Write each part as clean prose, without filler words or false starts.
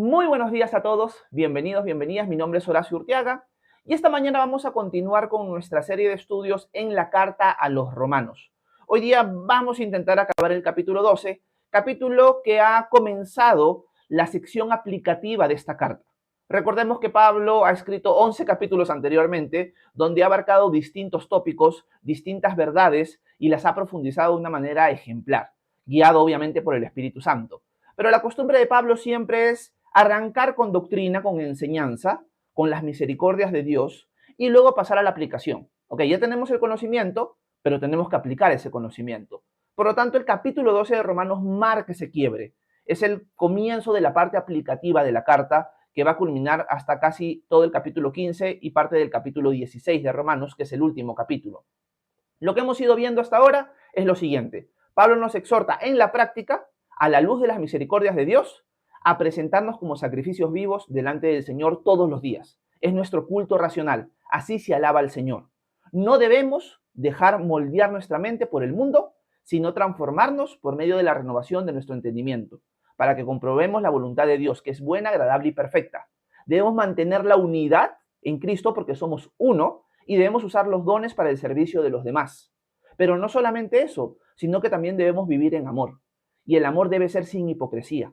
Muy buenos días a todos, bienvenidos, bienvenidas. Mi nombre es Horacio Urteaga y esta mañana vamos a continuar con nuestra serie de estudios en la carta a los romanos. Hoy día vamos a intentar acabar el capítulo 12, capítulo que ha comenzado la sección aplicativa de esta carta. Recordemos que Pablo ha escrito 11 capítulos anteriormente, donde ha abarcado distintos tópicos, distintas verdades y las ha profundizado de una manera ejemplar, guiado obviamente por el Espíritu Santo. Pero la costumbre de Pablo siempre es arrancar con doctrina, con enseñanza, con las misericordias de Dios y luego pasar a la aplicación. Ok, ya tenemos el conocimiento, pero tenemos que aplicar ese conocimiento. Por lo tanto, el capítulo 12 de Romanos marca ese quiebre. Es el comienzo de la parte aplicativa de la carta que va a culminar hasta casi todo el capítulo 15 y parte del capítulo 16 de Romanos, que es el último capítulo. Lo que hemos ido viendo hasta ahora es lo siguiente. Pablo nos exhorta en la práctica, a la luz de las misericordias de Dios, a presentarnos como sacrificios vivos delante del Señor todos los días. Es nuestro culto racional. Así se alaba al Señor. No debemos dejar moldear nuestra mente por el mundo, sino transformarnos por medio de la renovación de nuestro entendimiento, para que comprobemos la voluntad de Dios, que es buena, agradable y perfecta. Debemos mantener la unidad en Cristo porque somos uno y debemos usar los dones para el servicio de los demás. Pero no solamente eso, sino que también debemos vivir en amor. Y el amor debe ser sin hipocresía.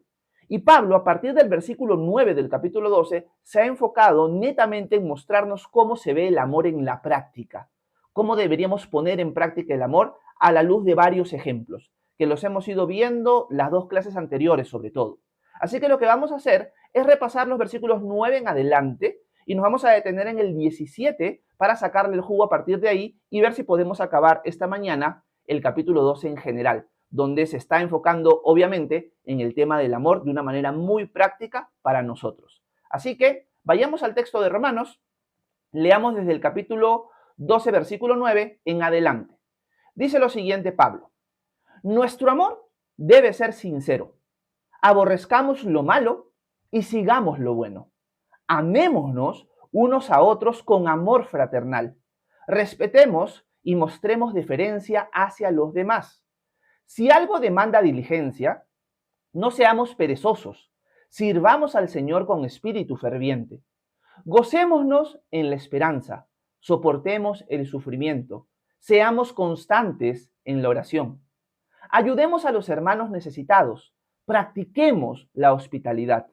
Y Pablo, a partir del versículo 9 del capítulo 12, se ha enfocado netamente en mostrarnos cómo se ve el amor en la práctica, cómo deberíamos poner en práctica el amor a la luz de varios ejemplos, que los hemos ido viendo las dos clases anteriores sobre todo. Así que lo que vamos a hacer es repasar los versículos 9 en adelante y nos vamos a detener en el 17 para sacarle el jugo a partir de ahí y ver si podemos acabar esta mañana el capítulo 12 en general, donde se está enfocando obviamente en el tema del amor de una manera muy práctica para nosotros. Así que vayamos al texto de Romanos, leamos desde el capítulo 12, versículo 9 en adelante. Dice lo siguiente Pablo: nuestro amor debe ser sincero. Aborrezcamos lo malo y sigamos lo bueno. Amémonos unos a otros con amor fraternal. Respetemos y mostremos deferencia hacia los demás. Si algo demanda diligencia, no seamos perezosos. Sirvamos al Señor con espíritu ferviente. Gocémonos en la esperanza. Soportemos el sufrimiento. Seamos constantes en la oración. Ayudemos a los hermanos necesitados. Practiquemos la hospitalidad.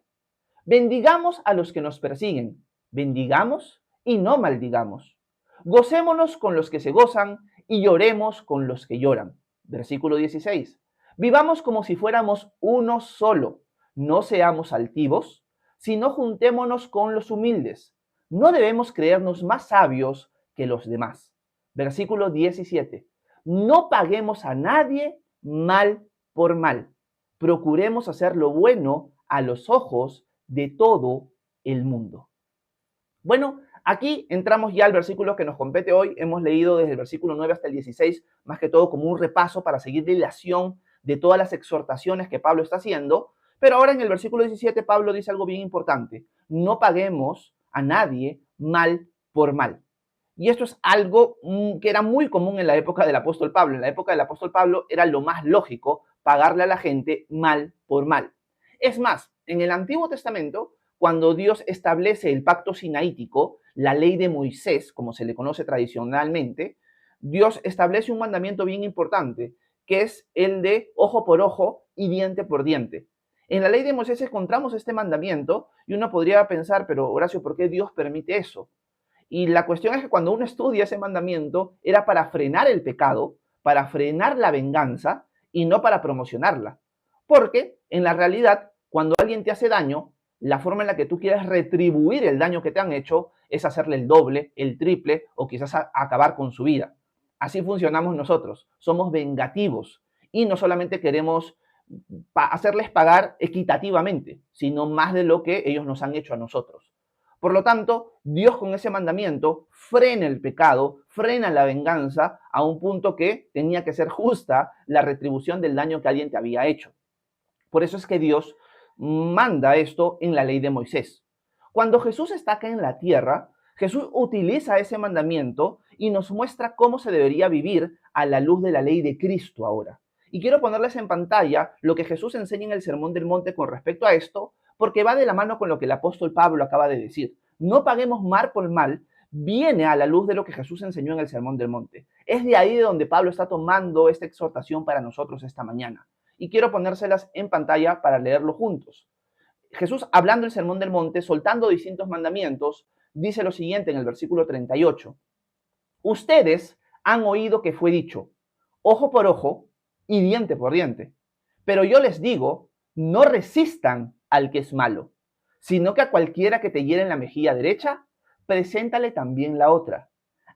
Bendigamos a los que nos persiguen. Bendigamos y no maldigamos. Gocémonos con los que se gozan y lloremos con los que lloran. Versículo 16. Vivamos como si fuéramos uno solo. No seamos altivos, sino juntémonos con los humildes. No debemos creernos más sabios que los demás. Versículo 17. No paguemos a nadie mal por mal. Procuremos hacer lo bueno a los ojos de todo el mundo. Bueno, aquí entramos ya al versículo que nos compete hoy. Hemos leído desde el versículo 9 hasta el 16, más que todo como un repaso para seguir la hilación de todas las exhortaciones que Pablo está haciendo. Pero ahora en el versículo 17 Pablo dice algo bien importante: no paguemos a nadie mal por mal. Y esto es algo que era muy común en la época del apóstol Pablo. En la época del apóstol Pablo era lo más lógico pagarle a la gente mal por mal. Es más, en el Antiguo Testamento, cuando Dios establece el pacto sinaítico, la ley de Moisés, como se le conoce tradicionalmente, Dios establece un mandamiento bien importante, que es el de ojo por ojo y diente por diente. En la ley de Moisés encontramos este mandamiento y uno podría pensar, pero Horacio, ¿por qué Dios permite eso? Y la cuestión es que cuando uno estudia ese mandamiento era para frenar el pecado, para frenar la venganza y no para promocionarla. Porque en la realidad, cuando alguien te hace daño, la forma en la que tú quieres retribuir el daño que te han hecho es hacerle el doble, el triple o quizás acabar con su vida. Así funcionamos nosotros. Somos vengativos y no solamente queremos hacerles pagar equitativamente, sino más de lo que ellos nos han hecho a nosotros. Por lo tanto, Dios con ese mandamiento frena el pecado, frena la venganza a un punto que tenía que ser justa la retribución del daño que alguien te había hecho. Por eso es que Dios manda esto en la ley de Moisés. Cuando Jesús está acá en la tierra, Jesús utiliza ese mandamiento y nos muestra cómo se debería vivir a la luz de la ley de Cristo ahora. Y quiero ponerles en pantalla lo que Jesús enseña en el Sermón del Monte con respecto a esto, porque va de la mano con lo que el apóstol Pablo acaba de decir. No paguemos mal por mal, viene a la luz de lo que Jesús enseñó en el Sermón del Monte. Es de ahí de donde Pablo está tomando esta exhortación para nosotros esta mañana. Y quiero ponérselas en pantalla para leerlo juntos. Jesús, hablando del Sermón del Monte, soltando distintos mandamientos, dice lo siguiente en el versículo 38. Ustedes han oído que fue dicho, ojo por ojo y diente por diente. Pero yo les digo, no resistan al que es malo, sino que a cualquiera que te hiere en la mejilla derecha, preséntale también la otra.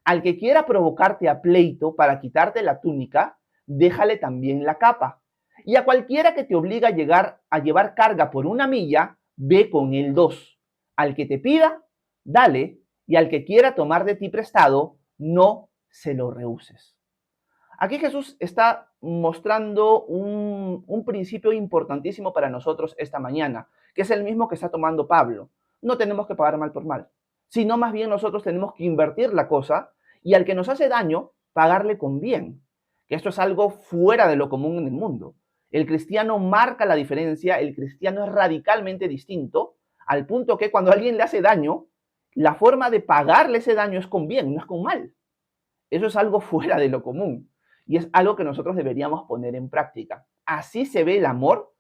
Al que quiera provocarte a pleito para quitarte la túnica, déjale también la capa. Y a cualquiera que te obliga a llevar carga por 1 milla, ve con él 2. Al que te pida, dale, y al que quiera tomar de ti prestado, no se lo rehuses. Aquí Jesús está mostrando un principio importantísimo para nosotros esta mañana, que es el mismo que está tomando Pablo. No tenemos que pagar mal por mal, sino más bien nosotros tenemos que invertir la cosa y al que nos hace daño, pagarle con bien. Que esto es algo fuera de lo común en el mundo. El cristiano marca la diferencia, el cristiano es radicalmente distinto, al punto que cuando alguien le hace daño, la forma de pagarle ese daño es con bien, no es con mal. Eso es algo fuera de lo común y es algo que nosotros deberíamos poner en práctica. Así se ve el amor,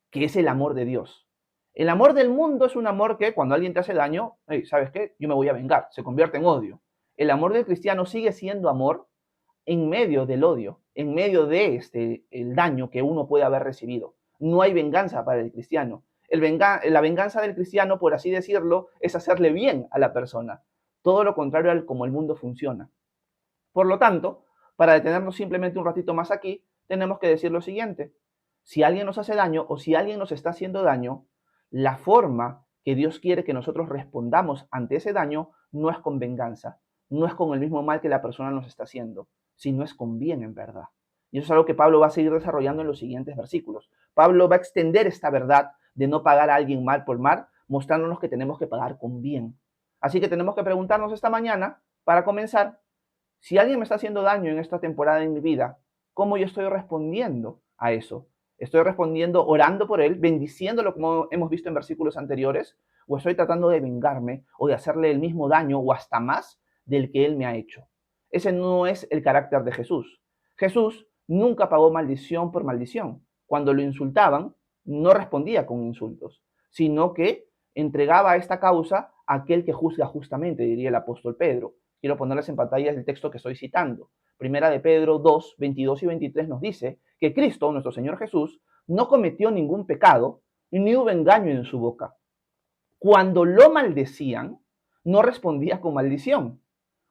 que es el amor de Dios. El amor del mundo es un amor que cuando alguien te hace daño, hey, ¿sabes qué? Yo me voy a vengar, se convierte en odio. El amor del cristiano sigue siendo amor en medio del odio, en medio de el daño que uno puede haber recibido. No hay venganza para el cristiano. La venganza del cristiano, por así decirlo, es hacerle bien a la persona. Todo lo contrario a como el mundo funciona. Por lo tanto, para detenernos simplemente un ratito más aquí, tenemos que decir lo siguiente. Si alguien nos hace daño o si alguien nos está haciendo daño, la forma que Dios quiere que nosotros respondamos ante ese daño no es con venganza, no es con el mismo mal que la persona nos está haciendo, sino es con bien en verdad. Y eso es algo que Pablo va a seguir desarrollando en los siguientes versículos. Pablo va a extender esta verdad de no pagar a alguien mal por mal, mostrándonos que tenemos que pagar con bien. Así que tenemos que preguntarnos esta mañana, para comenzar, si alguien me está haciendo daño en esta temporada de mi vida, ¿cómo yo estoy respondiendo a eso? ¿Estoy respondiendo orando por él, bendiciéndolo como hemos visto en versículos anteriores? ¿O estoy tratando de vengarme o de hacerle el mismo daño o hasta más del que él me ha hecho? Ese no es el carácter de Jesús. Jesús nunca pagó maldición por maldición. Cuando lo insultaban, no respondía con insultos, sino que entregaba esta causa a aquel que juzga justamente, diría el apóstol Pedro. Quiero ponerles en pantalla el texto que estoy citando. Primera de Pedro 2, 22 y 23 nos dice que Cristo, nuestro Señor Jesús, no cometió ningún pecado ni hubo engaño en su boca. Cuando lo maldecían, no respondía con maldición.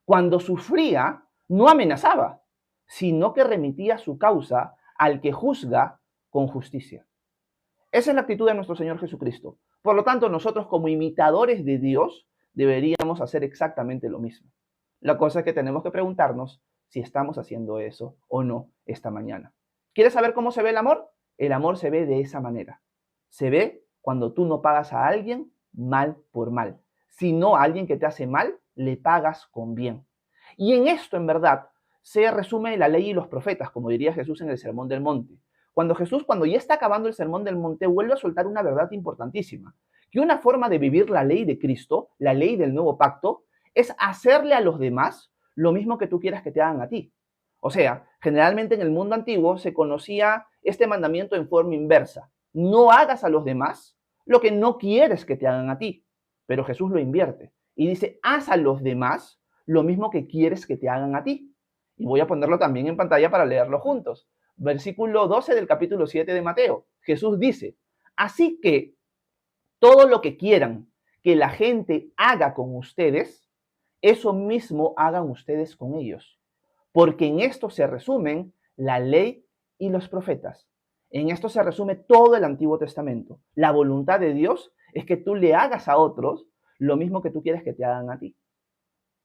Cuando sufría, no amenazaba, sino que remitía su causa al que juzga con justicia. Esa es la actitud de nuestro Señor Jesucristo. Por lo tanto, nosotros como imitadores de Dios deberíamos hacer exactamente lo mismo. La cosa es que tenemos que preguntarnos si estamos haciendo eso o no esta mañana. ¿Quieres saber cómo se ve el amor? El amor se ve de esa manera. Se ve cuando tú no pagas a alguien mal por mal, sino a alguien que te hace mal, le pagas con bien. Y en esto, en verdad, se resume la ley y los profetas, como diría Jesús en el Sermón del Monte. Cuando ya está acabando el Sermón del Monte, vuelve a soltar una verdad importantísima, que una forma de vivir la ley de Cristo, la ley del nuevo pacto, es hacerle a los demás lo mismo que tú quieras que te hagan a ti. O sea, generalmente en el mundo antiguo se conocía este mandamiento en forma inversa. No hagas a los demás lo que no quieres que te hagan a ti. Pero Jesús lo invierte y dice, haz a los demás lo mismo que quieres que te hagan a ti. Y voy a ponerlo también en pantalla para leerlo juntos. Versículo 12 del capítulo 7 de Mateo. Jesús dice, así que todo lo que quieran que la gente haga con ustedes, eso mismo hagan ustedes con ellos, porque en esto se resumen la ley y los profetas. En esto se resume todo el Antiguo Testamento. La voluntad de Dios es que tú le hagas a otros lo mismo que tú quieres que te hagan a ti.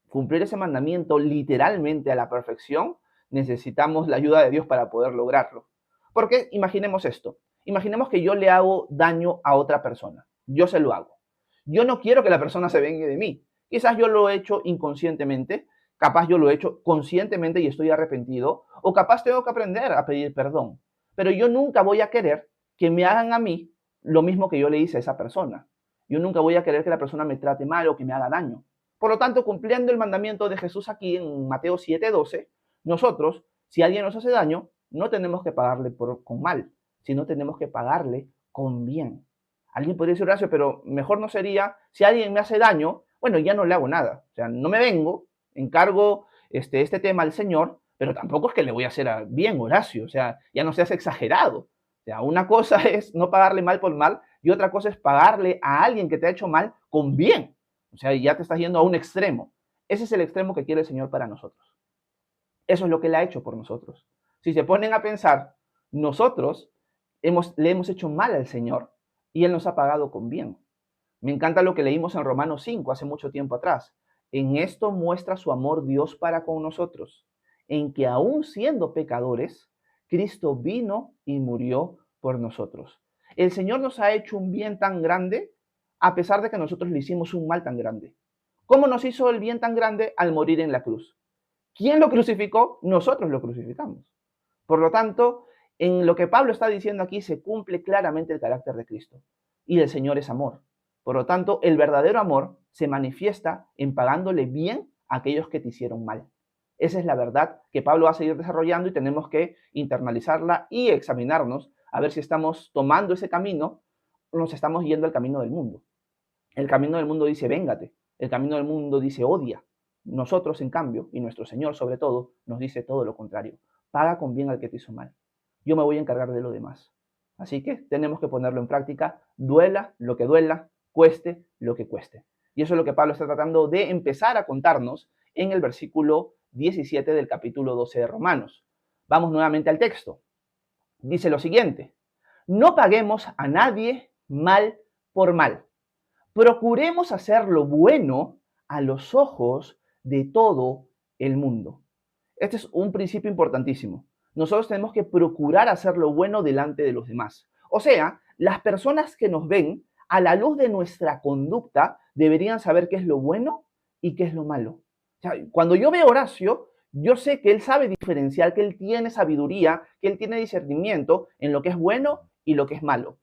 Cumplir ese mandamiento literalmente a la perfección, necesitamos la ayuda de Dios para poder lograrlo. Porque imaginemos esto. Imaginemos que yo le hago daño a otra persona. Yo se lo hago. Yo no quiero que la persona se vengue de mí. Quizás yo lo he hecho inconscientemente, capaz yo lo he hecho conscientemente y estoy arrepentido, o capaz tengo que aprender a pedir perdón. Pero yo nunca voy a querer que me hagan a mí lo mismo que yo le hice a esa persona. Yo nunca voy a querer que la persona me trate mal o que me haga daño. Por lo tanto, cumpliendo el mandamiento de Jesús aquí en Mateo 7:12, nosotros, si alguien nos hace daño, no tenemos que pagarle con mal, sino tenemos que pagarle con bien. Alguien podría decir, Horacio, pero mejor no sería, si alguien me hace daño, bueno, ya no le hago nada. O sea, no me vengo, encargo este tema al Señor, pero tampoco es que le voy a hacer bien, Horacio. O sea, ya no seas exagerado. O sea, una cosa es no pagarle mal por mal y otra cosa es pagarle a alguien que te ha hecho mal con bien. O sea, ya te estás yendo a un extremo. Ese es el extremo que quiere el Señor para nosotros. Eso es lo que Él ha hecho por nosotros. Si se ponen a pensar, nosotros le hemos hecho mal al Señor y Él nos ha pagado con bien. Me encanta lo que leímos en Romanos 5 hace mucho tiempo atrás. En esto muestra su amor Dios para con nosotros, en que aún siendo pecadores, Cristo vino y murió por nosotros. El Señor nos ha hecho un bien tan grande a pesar de que nosotros le hicimos un mal tan grande. ¿Cómo nos hizo el bien tan grande al morir en la cruz? ¿Quién lo crucificó? Nosotros lo crucificamos. Por lo tanto, en lo que Pablo está diciendo aquí se cumple claramente el carácter de Cristo. Y el Señor es amor. Por lo tanto, el verdadero amor se manifiesta en pagándole bien a aquellos que te hicieron mal. Esa es la verdad que Pablo va a seguir desarrollando y tenemos que internalizarla y examinarnos a ver si estamos tomando ese camino o nos estamos yendo al camino del mundo. El camino del mundo dice véngate, el camino del mundo dice odia. Nosotros, en cambio, y nuestro Señor sobre todo, nos dice todo lo contrario. Paga con bien al que te hizo mal. Yo me voy a encargar de lo demás. Así que tenemos que ponerlo en práctica, duela lo que duela, cueste lo que cueste. Y eso es lo que Pablo está tratando de empezar a contarnos en el versículo 17 del capítulo 12 de Romanos. Vamos nuevamente al texto. Dice lo siguiente: no paguemos a nadie mal por mal. Procuremos hacer lo bueno a los ojos de todo el mundo. Este es un principio importantísimo. Nosotros tenemos que procurar hacer lo bueno delante de los demás. O sea, las personas que nos ven, a la luz de nuestra conducta, deberían saber qué es lo bueno y qué es lo malo. O sea, cuando yo veo a Horacio, yo sé que él sabe diferenciar, que él tiene sabiduría, que él tiene discernimiento en lo que es bueno y lo que es malo.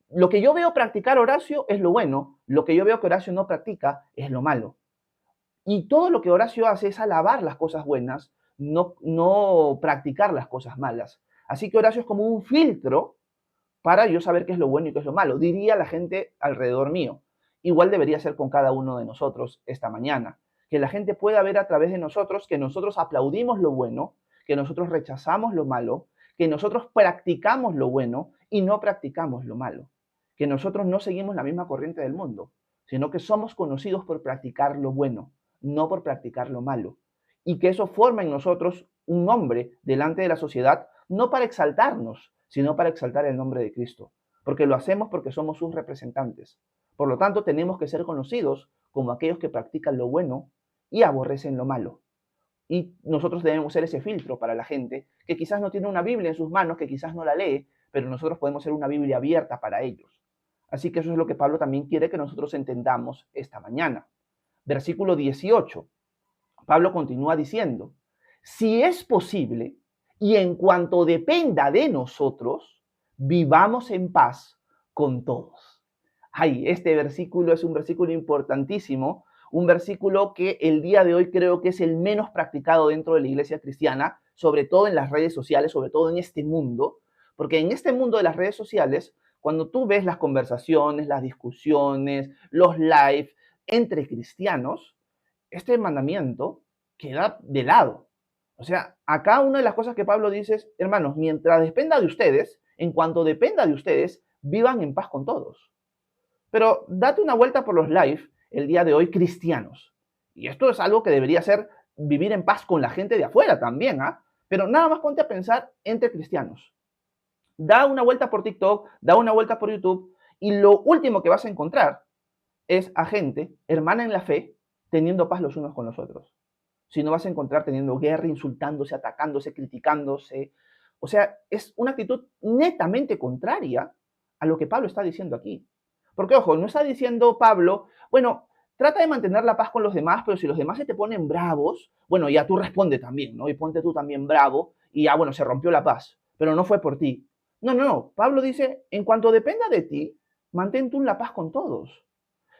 Lo que yo veo practicar Horacio es lo bueno, lo que yo veo que Horacio no practica es lo malo. Y todo lo que Horacio hace es alabar las cosas buenas, no practicar las cosas malas. Así que Horacio es como un filtro para yo saber qué es lo bueno y qué es lo malo, diría la gente alrededor mío. Igual debería ser con cada uno de nosotros esta mañana, que la gente pueda ver a través de nosotros que nosotros aplaudimos lo bueno, que nosotros rechazamos lo malo, que nosotros practicamos lo bueno y no practicamos lo malo, que nosotros no seguimos la misma corriente del mundo, sino que somos conocidos por practicar lo bueno, no por practicar lo malo, y que eso forma en nosotros un nombre delante de la sociedad, no para exaltarnos, sino para exaltar el nombre de Cristo, porque lo hacemos porque somos sus representantes. Por lo tanto, tenemos que ser conocidos como aquellos que practican lo bueno y aborrecen lo malo. Y nosotros debemos ser ese filtro para la gente que quizás no tiene una Biblia en sus manos, que quizás no la lee, pero nosotros podemos ser una Biblia abierta para ellos. Así que eso es lo que Pablo también quiere que nosotros entendamos esta mañana. Versículo 18. Pablo continúa diciendo, si es posible, y en cuanto dependa de nosotros, vivamos en paz con todos. Ay, este versículo es un versículo importantísimo, un versículo que el día de hoy creo que es el menos practicado dentro de la iglesia cristiana, sobre todo en las redes sociales, sobre todo en este mundo, porque en este mundo de las redes sociales, cuando tú ves las conversaciones, las discusiones, los live entre cristianos, este mandamiento queda de lado. O sea, acá una de las cosas que Pablo dice es, hermanos, mientras dependa de ustedes, en cuanto dependa de ustedes, vivan en paz con todos. Pero date una vuelta por los live el día de hoy cristianos. Y esto es algo que debería ser vivir en paz con la gente de afuera también, ¿ah? Pero nada más ponte a pensar entre cristianos. Da una vuelta por TikTok, da una vuelta por YouTube y lo último que vas a encontrar es a gente, hermana en la fe, teniendo paz los unos con los otros. Si no vas a encontrar teniendo guerra, insultándose, atacándose, criticándose. O sea, es una actitud netamente contraria a lo que Pablo está diciendo aquí. Porque, ojo, no está diciendo Pablo, bueno, trata de mantener la paz con los demás, pero si los demás se te ponen bravos, bueno, ya tú responde también, ¿no? Y ponte tú también bravo, y ya, bueno, se rompió la paz, pero no fue por ti. No. Pablo dice, en cuanto dependa de ti, mantén tú la paz con todos.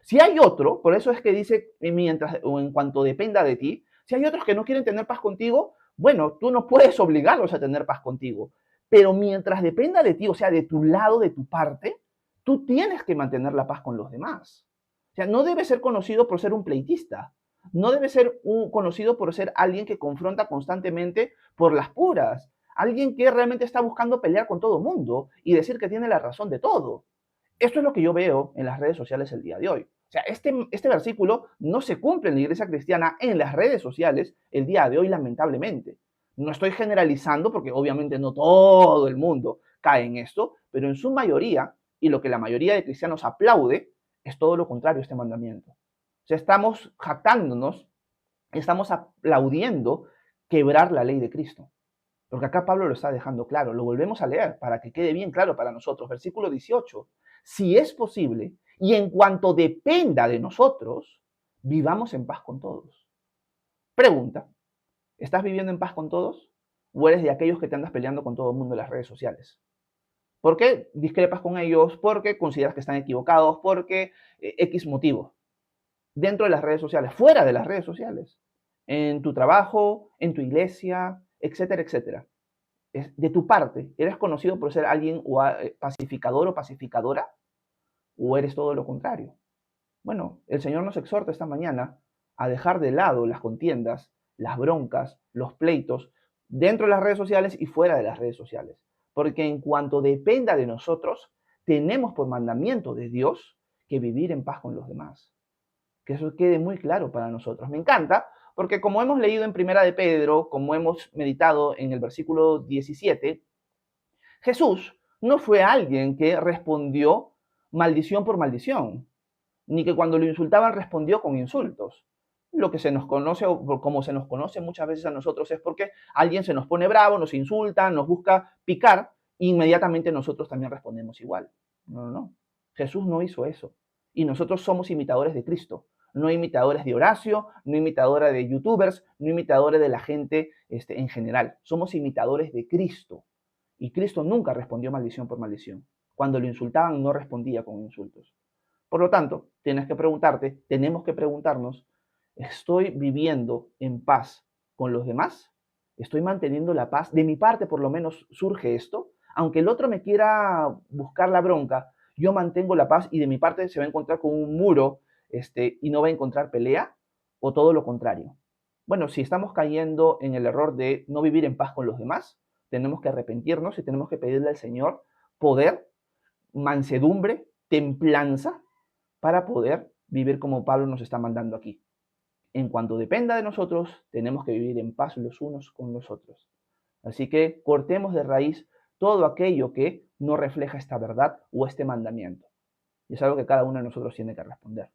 Si hay otro, por eso es que dice, mientras o en cuanto dependa de ti, si hay otros que no quieren tener paz contigo, bueno, tú no puedes obligarlos a tener paz contigo. Pero mientras dependa de ti, o sea, de tu lado, de tu parte, tú tienes que mantener la paz con los demás. O sea, no debe ser conocido por ser un pleitista. No debe ser conocido por ser alguien que confronta constantemente por las puras. Alguien que realmente está buscando pelear con todo el mundo y decir que tiene la razón de todo. Esto es lo que yo veo en las redes sociales el día de hoy. O sea, este versículo no se cumple en la iglesia cristiana en las redes sociales el día de hoy, lamentablemente. No estoy generalizando porque obviamente no todo el mundo cae en esto, pero en su mayoría, y lo que la mayoría de cristianos aplaude, es todo lo contrario a este mandamiento. O sea, estamos jactándonos, estamos aplaudiendo quebrar la ley de Cristo. Porque acá Pablo lo está dejando claro, lo volvemos a leer para que quede bien claro para nosotros. Versículo 18, si es posible y en cuanto dependa de nosotros, vivamos en paz con todos. Pregunta, ¿estás viviendo en paz con todos? ¿O eres de aquellos que te andas peleando con todo el mundo en las redes sociales? ¿Por qué discrepas con ellos? ¿Por qué consideras que están equivocados? ¿Por qué X motivo? Dentro de las redes sociales, fuera de las redes sociales, en tu trabajo, en tu iglesia, etcétera, etcétera. De tu parte, ¿eres conocido por ser alguien pacificador o pacificadora? ¿O eres todo lo contrario? Bueno, el Señor nos exhorta esta mañana a dejar de lado las contiendas, las broncas, los pleitos, dentro de las redes sociales y fuera de las redes sociales. Porque en cuanto dependa de nosotros, tenemos por mandamiento de Dios que vivir en paz con los demás. Que eso quede muy claro para nosotros. Me encanta, porque como hemos leído en Primera de Pedro, como hemos meditado en el versículo 17, Jesús no fue alguien que respondió maldición por maldición, ni que cuando lo insultaban respondió con insultos. Lo que se nos conoce, o como se nos conoce muchas veces a nosotros, es porque alguien se nos pone bravo, nos insulta, nos busca picar, e inmediatamente nosotros también respondemos igual. No, no, no. Jesús no hizo eso. Y nosotros somos imitadores de Cristo, no imitadores de Horacio, no imitadores de youtubers, no imitadores de la gente en general. Somos imitadores de Cristo. Y Cristo nunca respondió maldición por maldición. Cuando lo insultaban no respondía con insultos. Por lo tanto, tienes que preguntarte, tenemos que preguntarnos, ¿estoy viviendo en paz con los demás? ¿Estoy manteniendo la paz? De mi parte, por lo menos, surge esto. Aunque el otro me quiera buscar la bronca, yo mantengo la paz y de mi parte se va a encontrar con un muro y no va a encontrar pelea, o todo lo contrario. Bueno, si estamos cayendo en el error de no vivir en paz con los demás, tenemos que arrepentirnos y tenemos que pedirle al Señor poder, mansedumbre, templanza, para poder vivir como Pablo nos está mandando aquí. En cuanto dependa de nosotros, tenemos que vivir en paz los unos con los otros. Así que cortemos de raíz todo aquello que no refleja esta verdad o este mandamiento. Y es algo que cada uno de nosotros tiene que responder.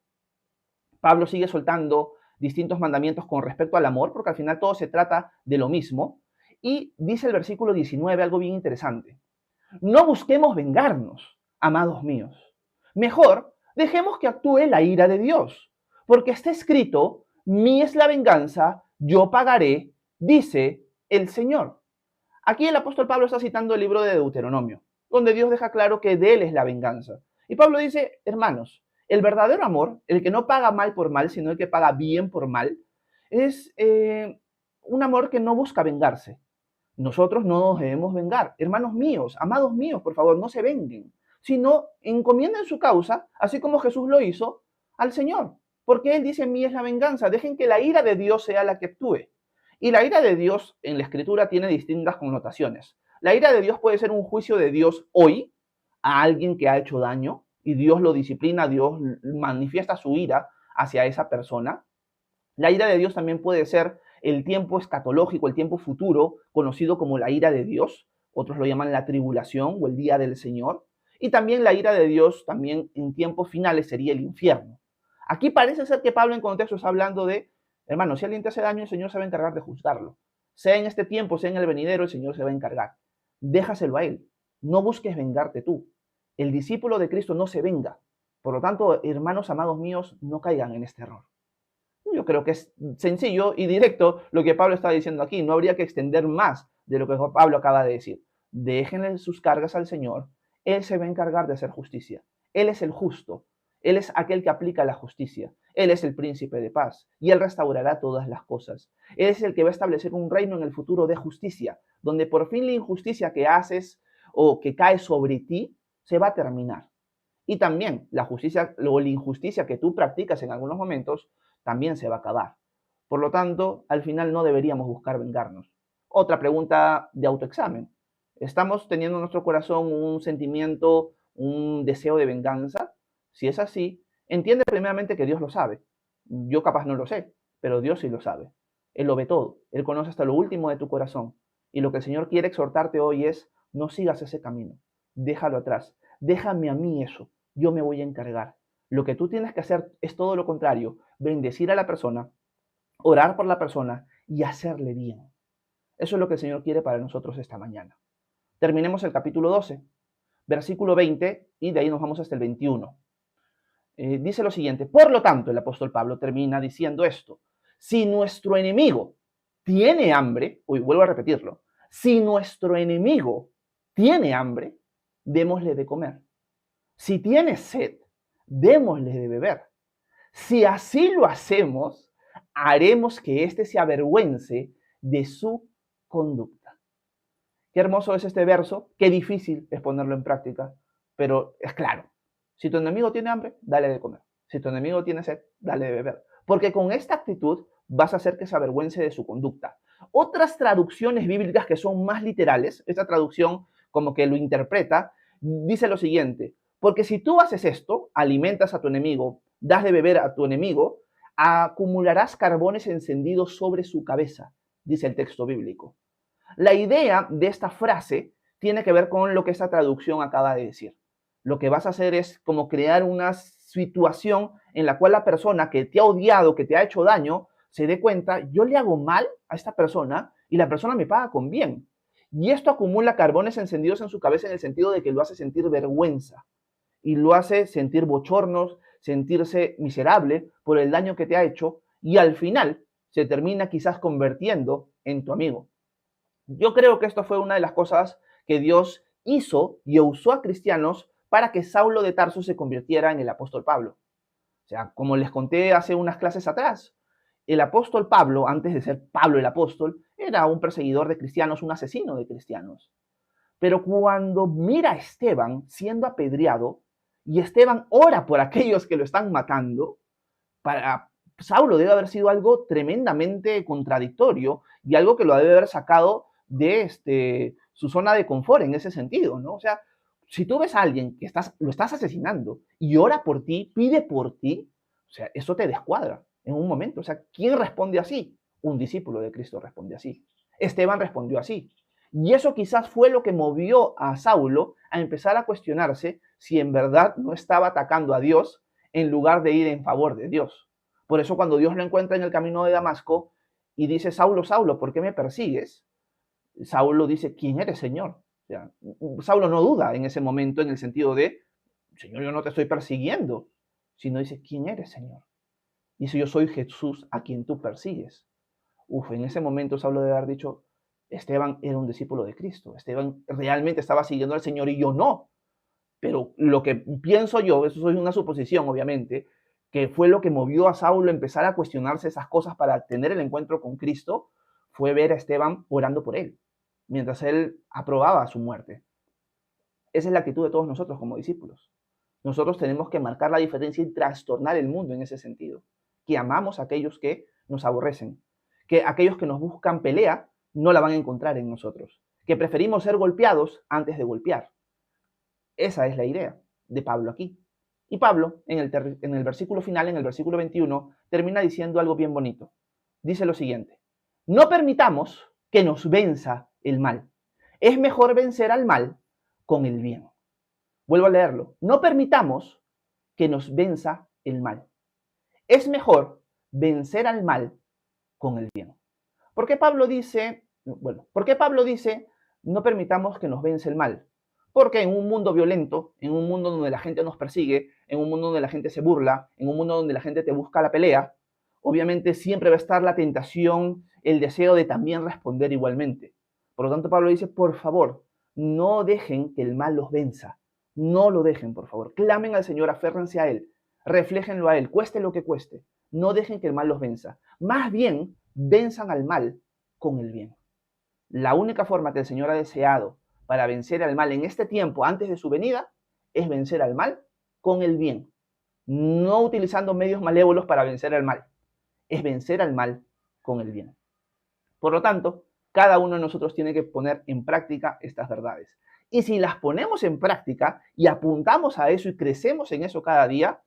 Pablo sigue soltando distintos mandamientos con respecto al amor, porque al final todo se trata de lo mismo. Y dice el versículo 19 algo bien interesante. No busquemos vengarnos, amados míos. Mejor, dejemos que actúe la ira de Dios, porque está escrito, mí es la venganza, yo pagaré, dice el Señor. Aquí el apóstol Pablo está citando el libro de Deuteronomio, donde Dios deja claro que de él es la venganza. Y Pablo dice, hermanos, el verdadero amor, el que no paga mal por mal, sino el que paga bien por mal, es un amor que no busca vengarse. Nosotros no nos debemos vengar. Hermanos míos, amados míos, por favor, no se venguen, sino encomienden su causa, así como Jesús lo hizo, al Señor. Porque Él dice, mí es la venganza. Dejen que la ira de Dios sea la que actúe. Y la ira de Dios en la Escritura tiene distintas connotaciones. La ira de Dios puede ser un juicio de Dios hoy a alguien que ha hecho daño y Dios lo disciplina, Dios manifiesta su ira hacia esa persona. La ira de Dios también puede ser el tiempo escatológico, el tiempo futuro, conocido como la ira de Dios. Otros lo llaman la tribulación o el día del Señor. Y también la ira de Dios, también en tiempos finales, sería el infierno. Aquí parece ser que Pablo en contexto está hablando de, hermano, si alguien te hace daño, el Señor se va a encargar de juzgarlo. Sea en este tiempo, sea en el venidero, el Señor se va a encargar. Déjaselo a Él. No busques vengarte tú. El discípulo de Cristo no se venga. Por lo tanto, hermanos amados míos, no caigan en este error. Yo creo que es sencillo y directo lo que Pablo está diciendo aquí. No habría que extender más de lo que Pablo acaba de decir. Déjenle sus cargas al Señor. Él se va a encargar de hacer justicia. Él es el justo, Él es aquel que aplica la justicia, Él es el príncipe de paz y Él restaurará todas las cosas. Él es el que va a establecer un reino en el futuro de justicia, donde por fin la injusticia que haces o que cae sobre ti se va a terminar. Y también la justicia o la injusticia que tú practicas en algunos momentos también se va a acabar. Por lo tanto, al final no deberíamos buscar vengarnos. Otra pregunta de autoexamen. ¿Estamos teniendo en nuestro corazón un sentimiento, un deseo de venganza? Si es así, entiende primeramente que Dios lo sabe. Yo capaz no lo sé, pero Dios sí lo sabe. Él lo ve todo. Él conoce hasta lo último de tu corazón. Y lo que el Señor quiere exhortarte hoy es, no sigas ese camino. Déjalo atrás. Déjame a mí eso. Yo me voy a encargar. Lo que tú tienes que hacer es todo lo contrario. Bendecir a la persona, orar por la persona y hacerle bien. Eso es lo que el Señor quiere para nosotros esta mañana. Terminemos el capítulo 12, versículo 20, y de ahí nos vamos hasta el 21. Dice lo siguiente: por lo tanto, el apóstol Pablo termina diciendo esto: si nuestro enemigo tiene hambre, vuelvo a repetirlo, si nuestro enemigo tiene hambre, démosle de comer. Si tiene sed, démosle de beber. Si así lo hacemos, haremos que éste se avergüence de su conducta. Qué hermoso es este verso, qué difícil es ponerlo en práctica, pero es claro. Si tu enemigo tiene hambre, dale de comer. Si tu enemigo tiene sed, dale de beber. Porque con esta actitud vas a hacer que se avergüence de su conducta. Otras traducciones bíblicas que son más literales, esta traducción como que lo interpreta, dice lo siguiente: porque si tú haces esto, alimentas a tu enemigo, das de beber a tu enemigo, acumularás carbones encendidos sobre su cabeza, dice el texto bíblico. La idea de esta frase tiene que ver con lo que esta traducción acaba de decir. Lo que vas a hacer es como crear una situación en la cual la persona que te ha odiado, que te ha hecho daño, se dé cuenta, yo le hago mal a esta persona y la persona me paga con bien. Y esto acumula carbones encendidos en su cabeza en el sentido de que lo hace sentir vergüenza y lo hace sentir bochornos, sentirse miserable por el daño que te ha hecho, y al final se termina quizás convirtiendo en tu amigo. Yo creo que esto fue una de las cosas que Dios hizo y usó a cristianos para que Saulo de Tarso se convirtiera en el apóstol Pablo. O sea, como les conté hace unas clases atrás, el apóstol Pablo, antes de ser Pablo el apóstol, era un perseguidor de cristianos, un asesino de cristianos. Pero cuando mira a Esteban siendo apedreado, y Esteban ora por aquellos que lo están matando, para Saulo debe haber sido algo tremendamente contradictorio y algo que lo debe haber sacado de su zona de confort en ese sentido, ¿no? O sea, si tú ves a alguien que lo estás asesinando y ora por ti, pide por ti, o sea, eso te descuadra en un momento. O sea, ¿quién responde así? Un discípulo de Cristo responde así. Esteban respondió así. Y eso quizás fue lo que movió a Saulo a empezar a cuestionarse si en verdad no estaba atacando a Dios en lugar de ir en favor de Dios. Por eso cuando Dios lo encuentra en el camino de Damasco y dice: Saulo, Saulo, ¿por qué me persigues? Saulo dice: ¿quién eres, Señor? O sea, Saulo no duda en ese momento en el sentido de: Señor, yo no te estoy persiguiendo, sino dice: ¿quién eres, Señor? Y dice: yo soy Jesús a quien tú persigues. En ese momento Saulo debe haber dicho: Esteban era un discípulo de Cristo, Esteban realmente estaba siguiendo al Señor y yo no. Pero lo que pienso yo, eso es una suposición obviamente, que fue lo que movió a Saulo a empezar a cuestionarse esas cosas para tener el encuentro con Cristo, fue ver a Esteban orando por él, mientras él aprobaba su muerte. Esa es la actitud de todos nosotros como discípulos. Nosotros tenemos que marcar la diferencia y trastornar el mundo en ese sentido, que amamos a aquellos que nos aborrecen, que aquellos que nos buscan pelea no la van a encontrar en nosotros, que preferimos ser golpeados antes de golpear. Esa es la idea de Pablo aquí. Y Pablo, en el versículo final, en el versículo 21, termina diciendo algo bien bonito. Dice lo siguiente: no permitamos que nos venza el mal. Es mejor vencer al mal con el bien. Vuelvo a leerlo. No permitamos que nos venza el mal. Es mejor vencer al mal con el bien. ¿Por qué Pablo dice, no permitamos que nos vence el mal? Porque en un mundo violento, en un mundo donde la gente nos persigue, en un mundo donde la gente se burla, en un mundo donde la gente te busca la pelea, obviamente siempre va a estar la tentación, el deseo de también responder igualmente. Por lo tanto, Pablo dice: por favor, no dejen que el mal los venza. No lo dejen, por favor. Clamen al Señor, aférrense a Él, refléjenlo a Él, cueste lo que cueste. No dejen que el mal los venza. Más bien, venzan al mal con el bien. La única forma que el Señor ha deseado para vencer al mal en este tiempo, antes de su venida, es vencer al mal con el bien. No utilizando medios malévolos para vencer al mal. Es vencer al mal con el bien. Por lo tanto, cada uno de nosotros tiene que poner en práctica estas verdades. Y si las ponemos en práctica y apuntamos a eso y crecemos en eso cada día,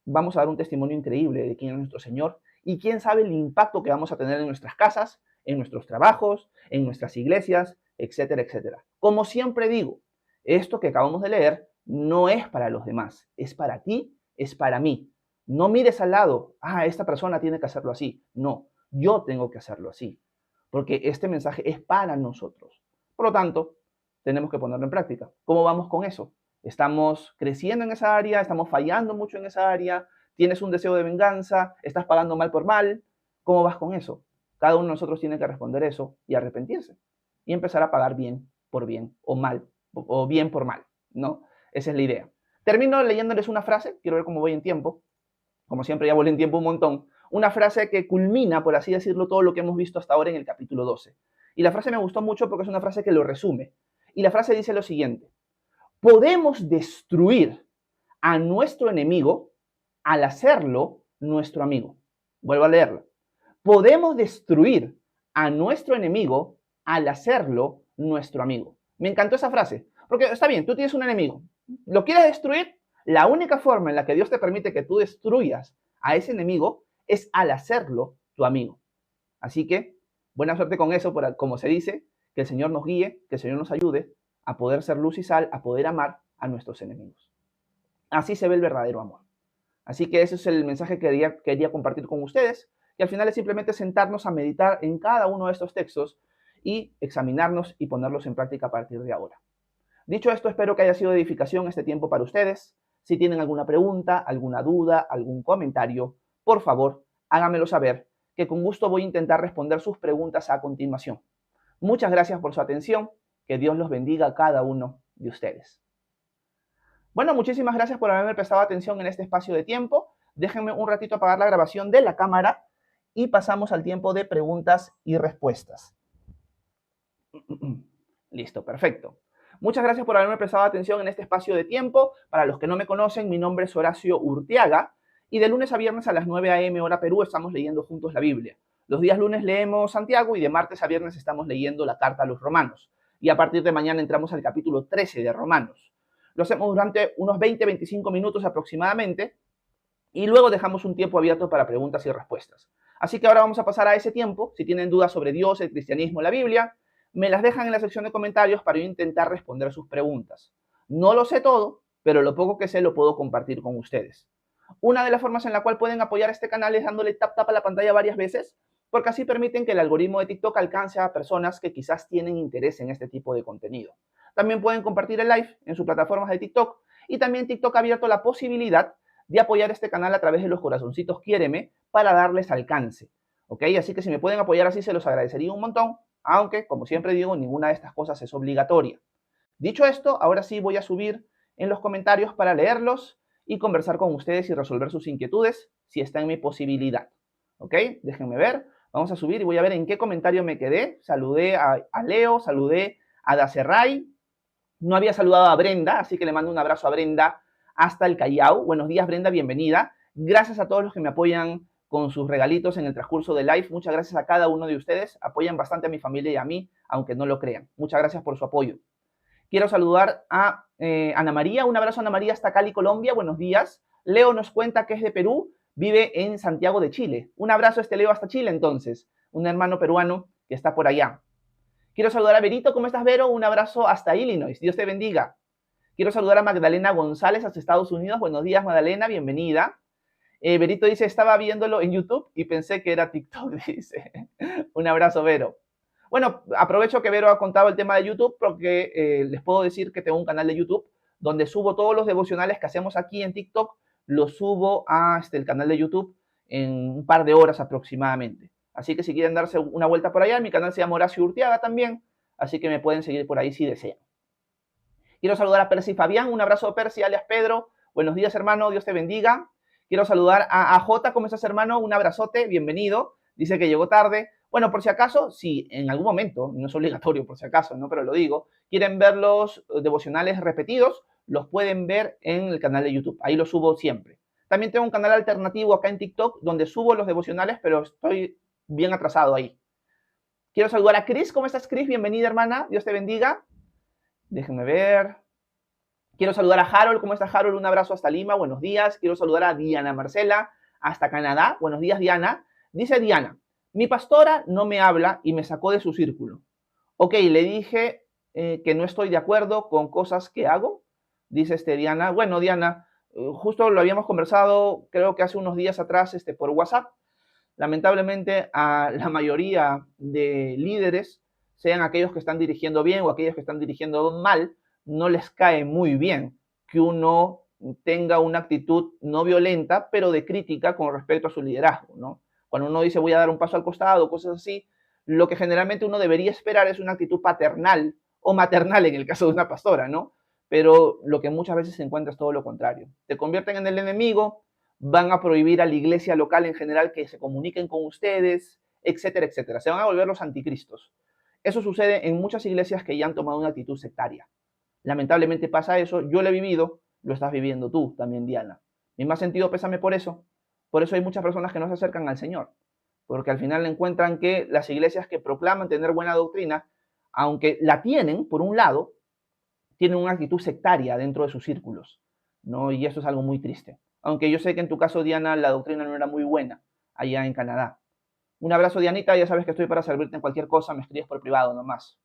vamos a dar un testimonio increíble de quién es nuestro Señor y quién sabe el impacto que vamos a tener en nuestras casas, en nuestros trabajos, en nuestras iglesias, etcétera, etcétera. Como siempre digo, esto que acabamos de leer no es para los demás, es para ti, es para mí. No mires al lado, esta persona tiene que hacerlo así. No, yo tengo que hacerlo así, porque este mensaje es para nosotros. Por lo tanto, tenemos que ponerlo en práctica. ¿Cómo vamos con eso? ¿Estamos creciendo en esa área? ¿Estamos fallando mucho en esa área? ¿Tienes un deseo de venganza? ¿Estás pagando mal por mal? ¿Cómo vas con eso? Cada uno de nosotros tiene que responder eso y arrepentirse y empezar a pagar bien por bien o mal o bien por mal, ¿no? Esa es la idea. Termino leyéndoles una frase, quiero ver cómo voy en tiempo. Como siempre ya voy en tiempo un montón. Una frase que culmina, por así decirlo, todo lo que hemos visto hasta ahora en el capítulo 12. Y la frase me gustó mucho porque es una frase que lo resume. Y la frase dice lo siguiente: podemos destruir a nuestro enemigo al hacerlo nuestro amigo. Vuelvo a leerla. Podemos destruir a nuestro enemigo al hacerlo nuestro amigo. Me encantó esa frase, porque está bien, tú tienes un enemigo, ¿lo quieres destruir? La única forma en la que Dios te permite que tú destruyas a ese enemigo es al hacerlo tu amigo. Así que, buena suerte con eso, como se dice, que el Señor nos guíe, que el Señor nos ayude a poder ser luz y sal, a poder amar a nuestros enemigos. Así se ve el verdadero amor. Así que ese es el mensaje que quería compartir con ustedes, que al final es simplemente sentarnos a meditar en cada uno de estos textos y examinarnos y ponerlos en práctica a partir de ahora. Dicho esto, espero que haya sido de edificación este tiempo para ustedes. Si tienen alguna pregunta, alguna duda, algún comentario, por favor, háganmelo saber, que con gusto voy a intentar responder sus preguntas a continuación. Muchas gracias por su atención. Que Dios los bendiga a cada uno de ustedes. Bueno, muchísimas gracias por haberme prestado atención en este espacio de tiempo. Déjenme un ratito apagar la grabación de la cámara y pasamos al tiempo de preguntas y respuestas. Listo, perfecto. Muchas gracias por haberme prestado atención en este espacio de tiempo. Para los que no me conocen, mi nombre es Horacio Urteaga y de lunes a viernes a las 9 a.m. hora Perú estamos leyendo juntos la Biblia. Los días lunes leemos Santiago y de martes a viernes estamos leyendo la carta a los Romanos. Y a partir de mañana entramos al capítulo 13 de Romanos. Lo hacemos durante unos 20-25 minutos aproximadamente y luego dejamos un tiempo abierto para preguntas y respuestas. Así que ahora vamos a pasar a ese tiempo. Si tienen dudas sobre Dios, el cristianismo, la Biblia, me las dejan en la sección de comentarios para yo intentar responder sus preguntas. No lo sé todo, pero lo poco que sé lo puedo compartir con ustedes. Una de las formas en la cual pueden apoyar este canal es dándole tap a la pantalla varias veces, porque así permiten que el algoritmo de TikTok alcance a personas que quizás tienen interés en este tipo de contenido. También pueden compartir el live en sus plataformas de TikTok y también TikTok ha abierto la posibilidad de apoyar este canal a través de los corazoncitos Quiéreme para darles alcance. ¿Ok? Así que si me pueden apoyar así se los agradecería un montón, aunque, como siempre digo, ninguna de estas cosas es obligatoria. Dicho esto, ahora sí voy a subir en los comentarios para leerlos y conversar con ustedes y resolver sus inquietudes si está en mi posibilidad. ¿Ok? Déjenme ver. Vamos a subir y voy a ver en qué comentario me quedé. Saludé a Leo, saludé a Dacerray. No había saludado a Brenda, así que le mando un abrazo a Brenda hasta el Callao. Buenos días, Brenda, bienvenida. Gracias a todos los que me apoyan con sus regalitos en el transcurso de live. Muchas gracias a cada uno de ustedes. Apoyan bastante a mi familia y a mí, aunque no lo crean. Muchas gracias por su apoyo. Quiero saludar a Ana María. Un abrazo a Ana María hasta Cali, Colombia. Buenos días. Leo nos cuenta que es de Perú, vive en Santiago de Chile. Un abrazo a Leo hasta Chile, entonces. Un hermano peruano que está por allá. Quiero saludar a Berito. ¿Cómo estás, Vero? Un abrazo hasta Illinois. Dios te bendiga. Quiero saludar a Magdalena González hasta Estados Unidos. Buenos días, Magdalena. Bienvenida. Berito dice, estaba viéndolo en YouTube y pensé que era TikTok, dice. Un abrazo, Vero. Bueno, aprovecho que Vero ha contado el tema de YouTube porque les puedo decir que tengo un canal de YouTube donde subo todos los devocionales que hacemos aquí en TikTok, los subo a el canal de YouTube en un par de horas aproximadamente. Así que si quieren darse una vuelta por allá, mi canal se llama Horacio Urteaga también, así que me pueden seguir por ahí si desean. Quiero saludar a Percy Fabián, un abrazo Percy, alias Pedro. Buenos días, hermano, Dios te bendiga. Quiero saludar a AJ, ¿cómo estás, hermano? Un abrazote, bienvenido. Dice que llegó tarde. Bueno, por si acaso, si en algún momento, no es obligatorio por si acaso, ¿no? Pero lo digo, quieren ver los devocionales repetidos, los pueden ver en el canal de YouTube. Ahí los subo siempre. También tengo un canal alternativo acá en TikTok donde subo los devocionales, pero estoy bien atrasado ahí. Quiero saludar a Cris. ¿Cómo estás, Cris? Bienvenida, hermana. Dios te bendiga. Déjenme ver. Quiero saludar a Harold. ¿Cómo está, Harold? Un abrazo hasta Lima. Buenos días. Quiero saludar a Diana Marcela hasta Canadá. Buenos días, Diana. Dice Diana, mi pastora no me habla y me sacó de su círculo. Ok, le dije que no estoy de acuerdo con cosas que hago. Dice Diana. Bueno, Diana, justo lo habíamos conversado, creo que hace unos días atrás por WhatsApp. Lamentablemente a la mayoría de líderes, sean aquellos que están dirigiendo bien o aquellos que están dirigiendo mal, no les cae muy bien que uno tenga una actitud no violenta, pero de crítica con respecto a su liderazgo, ¿no? Cuando uno dice voy a dar un paso al costado, cosas así, lo que generalmente uno debería esperar es una actitud paternal o maternal en el caso de una pastora, ¿no? Pero lo que muchas veces se encuentra es todo lo contrario. Te convierten en el enemigo, van a prohibir a la iglesia local en general que se comuniquen con ustedes, etcétera, etcétera. Se van a volver los anticristos. Eso sucede en muchas iglesias que ya han tomado una actitud sectaria. Lamentablemente pasa eso, yo lo he vivido, lo estás viviendo tú también, Diana. Mi más sentido pésame por eso. Por eso hay muchas personas que no se acercan al Señor, porque al final encuentran que las iglesias que proclaman tener buena doctrina, aunque la tienen, por un lado, tienen una actitud sectaria dentro de sus círculos, ¿no? Y eso es algo muy triste. Aunque yo sé que en tu caso, Diana, la doctrina no era muy buena allá en Canadá. Un abrazo, Dianita, ya sabes que estoy para servirte en cualquier cosa, me escribes por privado nomás.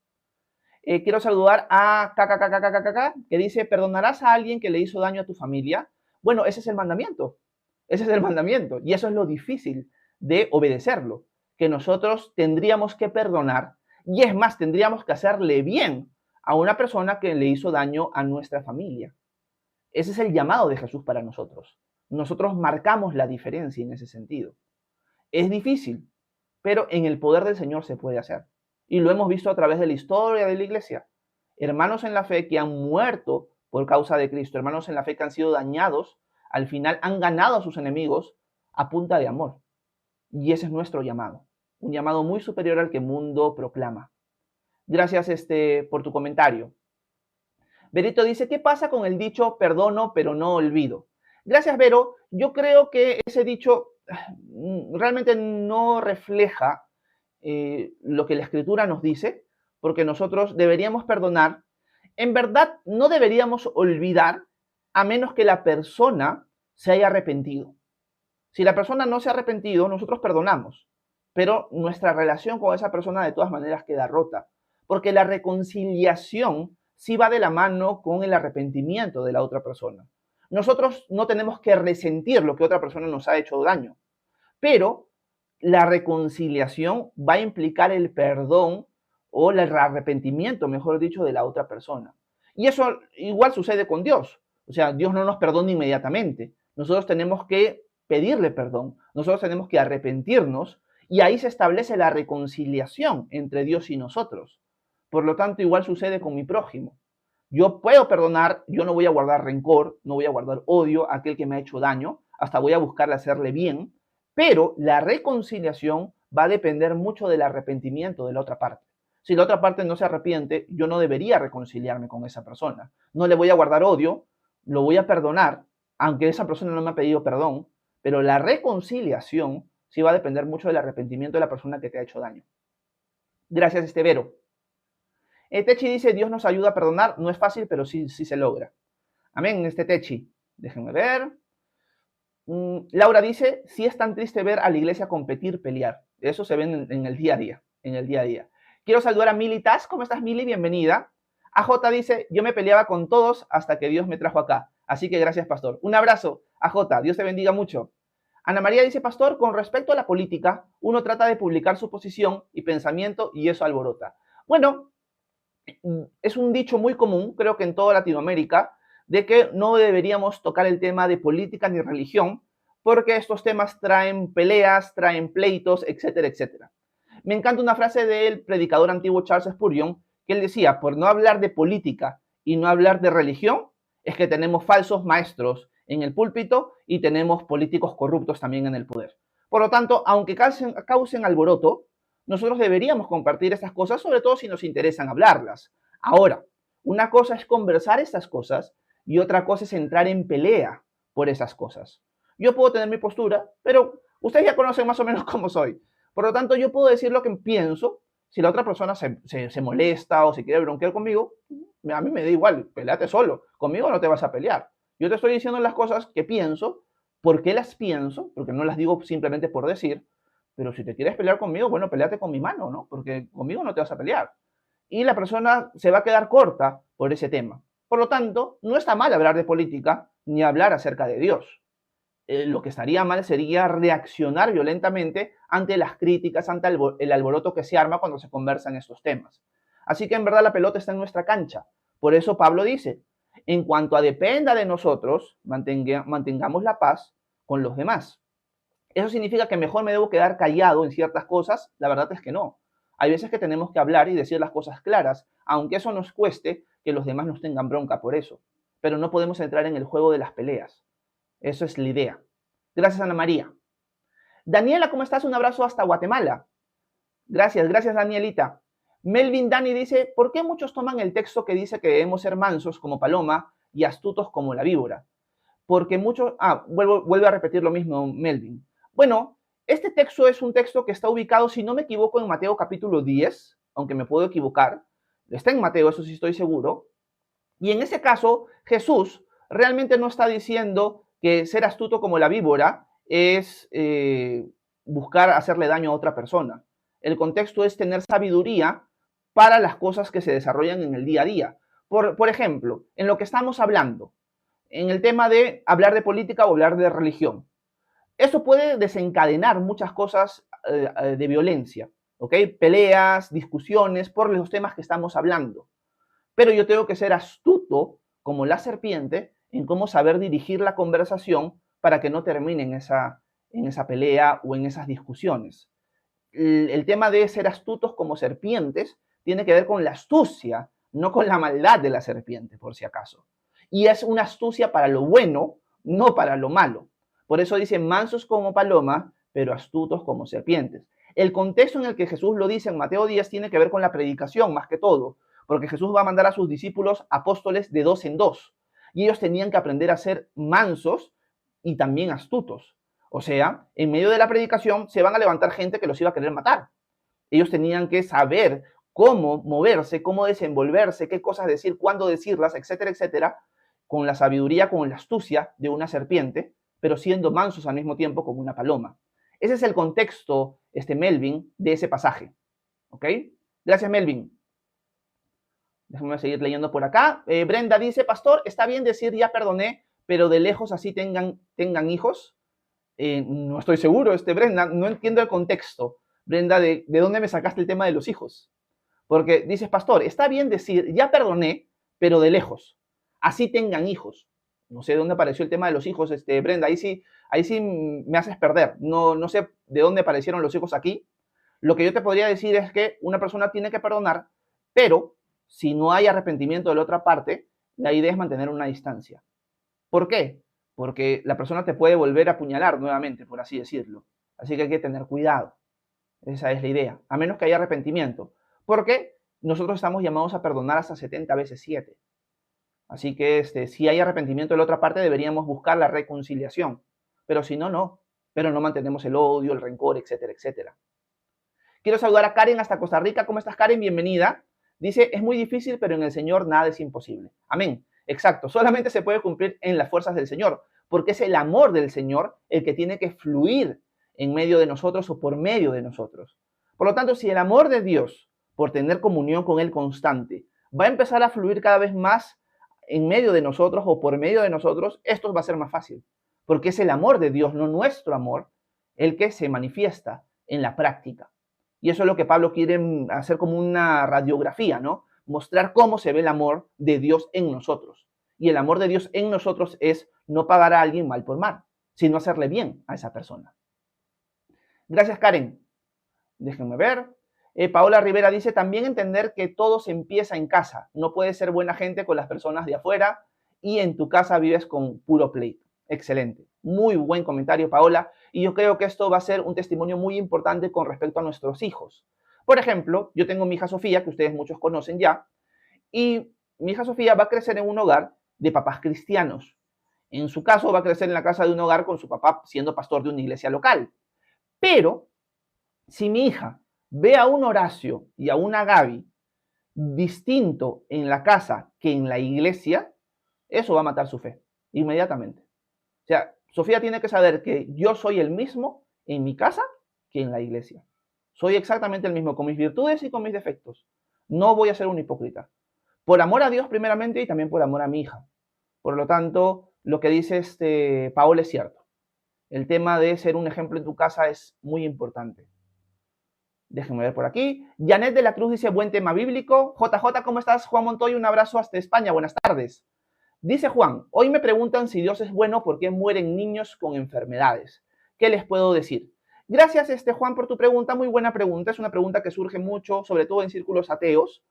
Quiero saludar a KKKKKK, que dice, ¿perdonarás a alguien que le hizo daño a tu familia? Bueno, ese es el mandamiento. Ese es el mandamiento. Y eso es lo difícil de obedecerlo, que nosotros tendríamos que perdonar, y es más, tendríamos que hacerle bien a una persona que le hizo daño a nuestra familia. Ese es el llamado de Jesús para nosotros. Nosotros marcamos la diferencia en ese sentido. Es difícil, pero en el poder del Señor se puede hacer. Y lo hemos visto a través de la historia de la iglesia. Hermanos en la fe que han muerto por causa de Cristo, hermanos en la fe que han sido dañados, al final han ganado a sus enemigos a punta de amor. Y ese es nuestro llamado. Un llamado muy superior al que el mundo proclama. Gracias por tu comentario. Berito dice, ¿qué pasa con el dicho perdono pero no olvido? Gracias, Vero. Yo creo que ese dicho realmente no refleja lo que la Escritura nos dice, porque nosotros deberíamos perdonar. En verdad, no deberíamos olvidar a menos que la persona se haya arrepentido. Si la persona no se ha arrepentido, nosotros perdonamos, pero nuestra relación con esa persona de todas maneras queda rota, porque la reconciliación sí va de la mano con el arrepentimiento de la otra persona. Nosotros no tenemos que resentir lo que otra persona nos ha hecho daño, pero la reconciliación va a implicar el perdón o el arrepentimiento, mejor dicho, de la otra persona. Y eso igual sucede con Dios. O sea, Dios no nos perdona inmediatamente. Nosotros tenemos que pedirle perdón. Nosotros tenemos que arrepentirnos y ahí se establece la reconciliación entre Dios y nosotros. Por lo tanto, igual sucede con mi prójimo. Yo puedo perdonar, yo no voy a guardar rencor, no voy a guardar odio a aquel que me ha hecho daño, hasta voy a buscarle hacerle bien, pero la reconciliación va a depender mucho del arrepentimiento de la otra parte. Si la otra parte no se arrepiente, yo no debería reconciliarme con esa persona. No le voy a guardar odio, lo voy a perdonar, aunque esa persona no me ha pedido perdón, pero la reconciliación sí va a depender mucho del arrepentimiento de la persona que te ha hecho daño. Gracias, Estevero. Techi dice, Dios nos ayuda a perdonar. No es fácil, pero sí se logra. Amén, Techi. Déjenme ver. Laura dice, sí es tan triste ver a la iglesia competir, pelear. Eso se ve en el día a día, en el día a día. Quiero saludar a Mili Taz. ¿Cómo estás, Mili? Bienvenida. AJ dice, yo me peleaba con todos hasta que Dios me trajo acá. Así que gracias, pastor. Un abrazo, AJ. Dios te bendiga mucho. Ana María dice, pastor, con respecto a la política, uno trata de publicar su posición y pensamiento y eso alborota. Bueno, es un dicho muy común, creo que en toda Latinoamérica, de que no deberíamos tocar el tema de política ni religión, porque estos temas traen peleas, traen pleitos, etcétera, etcétera. Me encanta una frase del predicador antiguo Charles Spurgeon, que él decía, por no hablar de política y no hablar de religión, es que tenemos falsos maestros en el púlpito y tenemos políticos corruptos también en el poder. Por lo tanto, aunque causen alboroto, nosotros deberíamos compartir estas cosas, sobre todo si nos interesan hablarlas. Ahora, una cosa es conversar estas cosas y otra cosa es entrar en pelea por esas cosas. Yo puedo tener mi postura, pero ustedes ya conocen más o menos cómo soy. Por lo tanto, yo puedo decir lo que pienso. Si la otra persona se molesta o se quiere bronquear conmigo, a mí me da igual, peleate solo. Conmigo no te vas a pelear. Yo te estoy diciendo las cosas que pienso, por qué las pienso, porque no las digo simplemente por decir, pero si te quieres pelear conmigo, bueno, peleate con mi mano, ¿no? Porque conmigo no te vas a pelear. Y la persona se va a quedar corta por ese tema. Por lo tanto, no está mal hablar de política ni hablar acerca de Dios. Lo que estaría mal sería reaccionar violentamente ante las críticas, ante el alboroto que se arma cuando se conversan estos temas. Así que en verdad la pelota está en nuestra cancha. Por eso Pablo dice, en cuanto a dependa de nosotros, mantengamos la paz con los demás. ¿Eso significa que mejor me debo quedar callado en ciertas cosas? La verdad es que no. Hay veces que tenemos que hablar y decir las cosas claras, aunque eso nos cueste que los demás nos tengan bronca por eso. Pero no podemos entrar en el juego de las peleas. Eso es la idea. Gracias, Ana María. Daniela, ¿cómo estás? Un abrazo hasta Guatemala. Gracias, gracias, Danielita. Melvin Dani dice, ¿por qué muchos toman el texto que dice que debemos ser mansos como paloma y astutos como la víbora? Porque muchos... vuelvo a repetir lo mismo, Melvin. Bueno, este texto es un texto que está ubicado, si no me equivoco, en Mateo capítulo 10, aunque me puedo equivocar. Está en Mateo, eso sí estoy seguro. Y en ese caso, Jesús realmente no está diciendo que ser astuto como la víbora es buscar hacerle daño a otra persona. El contexto es tener sabiduría para las cosas que se desarrollan en el día a día. Por ejemplo, en lo que estamos hablando, en el tema de hablar de política o hablar de religión. Eso puede desencadenar muchas cosas de violencia, ¿ok? Peleas, discusiones por los temas que estamos hablando. Pero yo tengo que ser astuto como la serpiente en cómo saber dirigir la conversación para que no termine en esa pelea o en esas discusiones. El tema de ser astutos como serpientes tiene que ver con la astucia, no con la maldad de la serpiente, por si acaso. Y es una astucia para lo bueno, no para lo malo. Por eso dice mansos como paloma, pero astutos como serpientes. El contexto en el que Jesús lo dice en Mateo 10 tiene que ver con la predicación más que todo, porque Jesús va a mandar a sus discípulos apóstoles de 2 en 2. Y ellos tenían que aprender a ser mansos y también astutos. O sea, en medio de la predicación se van a levantar gente que los iba a querer matar. Ellos tenían que saber cómo moverse, cómo desenvolverse, qué cosas decir, cuándo decirlas, etcétera, etcétera, con la sabiduría, con la astucia de una serpiente, pero siendo mansos al mismo tiempo como una paloma. Ese es el contexto, Melvin, de ese pasaje. ¿Ok? Gracias, Melvin. Déjame seguir leyendo por acá. Brenda dice, pastor, ¿está bien decir ya perdoné, pero de lejos así tengan hijos? No estoy seguro, Brenda, no entiendo el contexto. Brenda, ¿de dónde me sacaste el tema de los hijos? Porque dices, pastor, está bien decir ya perdoné, pero de lejos. Así tengan hijos. No sé de dónde apareció el tema de los hijos, Brenda. Ahí sí me haces perder. No sé de dónde aparecieron los hijos aquí. Lo que yo te podría decir es que una persona tiene que perdonar, pero si no hay arrepentimiento de la otra parte, la idea es mantener una distancia. ¿Por qué? Porque la persona te puede volver a apuñalar nuevamente, por así decirlo. Así que hay que tener cuidado. Esa es la idea. A menos que haya arrepentimiento. Porque nosotros estamos llamados a perdonar hasta 70 veces 7. Así que si hay arrepentimiento de la otra parte, deberíamos buscar la reconciliación. Pero si no, no. Pero no mantenemos el odio, el rencor, etcétera, etcétera. Quiero saludar a Karen hasta Costa Rica. ¿Cómo estás, Karen? Bienvenida. Dice, es muy difícil, pero en el Señor nada es imposible. Amén. Exacto. Solamente se puede cumplir en las fuerzas del Señor, porque es el amor del Señor el que tiene que fluir en medio de nosotros o por medio de nosotros. Por lo tanto, si el amor de Dios, por tener comunión con Él constante, va a empezar a fluir cada vez más en medio de nosotros o por medio de nosotros, esto va a ser más fácil, porque es el amor de Dios, no nuestro amor, el que se manifiesta en la práctica. Y eso es lo que Pablo quiere hacer como una radiografía, ¿no? Mostrar cómo se ve el amor de Dios en nosotros. Y el amor de Dios en nosotros es no pagar a alguien mal por mal, sino hacerle bien a esa persona. Gracias, Karen. Déjenme ver. Paola Rivera dice, también entender que todo se empieza en casa. No puedes ser buena gente con las personas de afuera y en tu casa vives con puro pleito. Excelente. Muy buen comentario, Paola. Y yo creo que esto va a ser un testimonio muy importante con respecto a nuestros hijos. Por ejemplo, yo tengo mi hija Sofía, que ustedes muchos conocen ya, y mi hija Sofía va a crecer en un hogar de papás cristianos. En su caso, va a crecer en la casa de un hogar con su papá siendo pastor de una iglesia local. Pero si mi hija ve a un Horacio y a una Gaby distinto en la casa que en la iglesia, eso va a matar su fe inmediatamente. O sea, Sofía tiene que saber que yo soy el mismo en mi casa que en la iglesia. Soy exactamente el mismo con mis virtudes y con mis defectos. No voy a ser un hipócrita. Por amor a Dios primeramente y también por amor a mi hija. Por lo tanto, lo que dice Paola es cierto. El tema de ser un ejemplo en tu casa es muy importante. Déjenme ver por aquí. Janet de la Cruz dice, buen tema bíblico. JJ, ¿cómo estás? Juan Montoya, un abrazo hasta España. Buenas tardes. Dice Juan, hoy me preguntan si Dios es bueno, ¿por qué mueren niños con enfermedades? ¿Qué les puedo decir? Gracias, Juan, por tu pregunta. Muy buena pregunta. Es una pregunta que surge mucho, sobre todo en círculos ateos.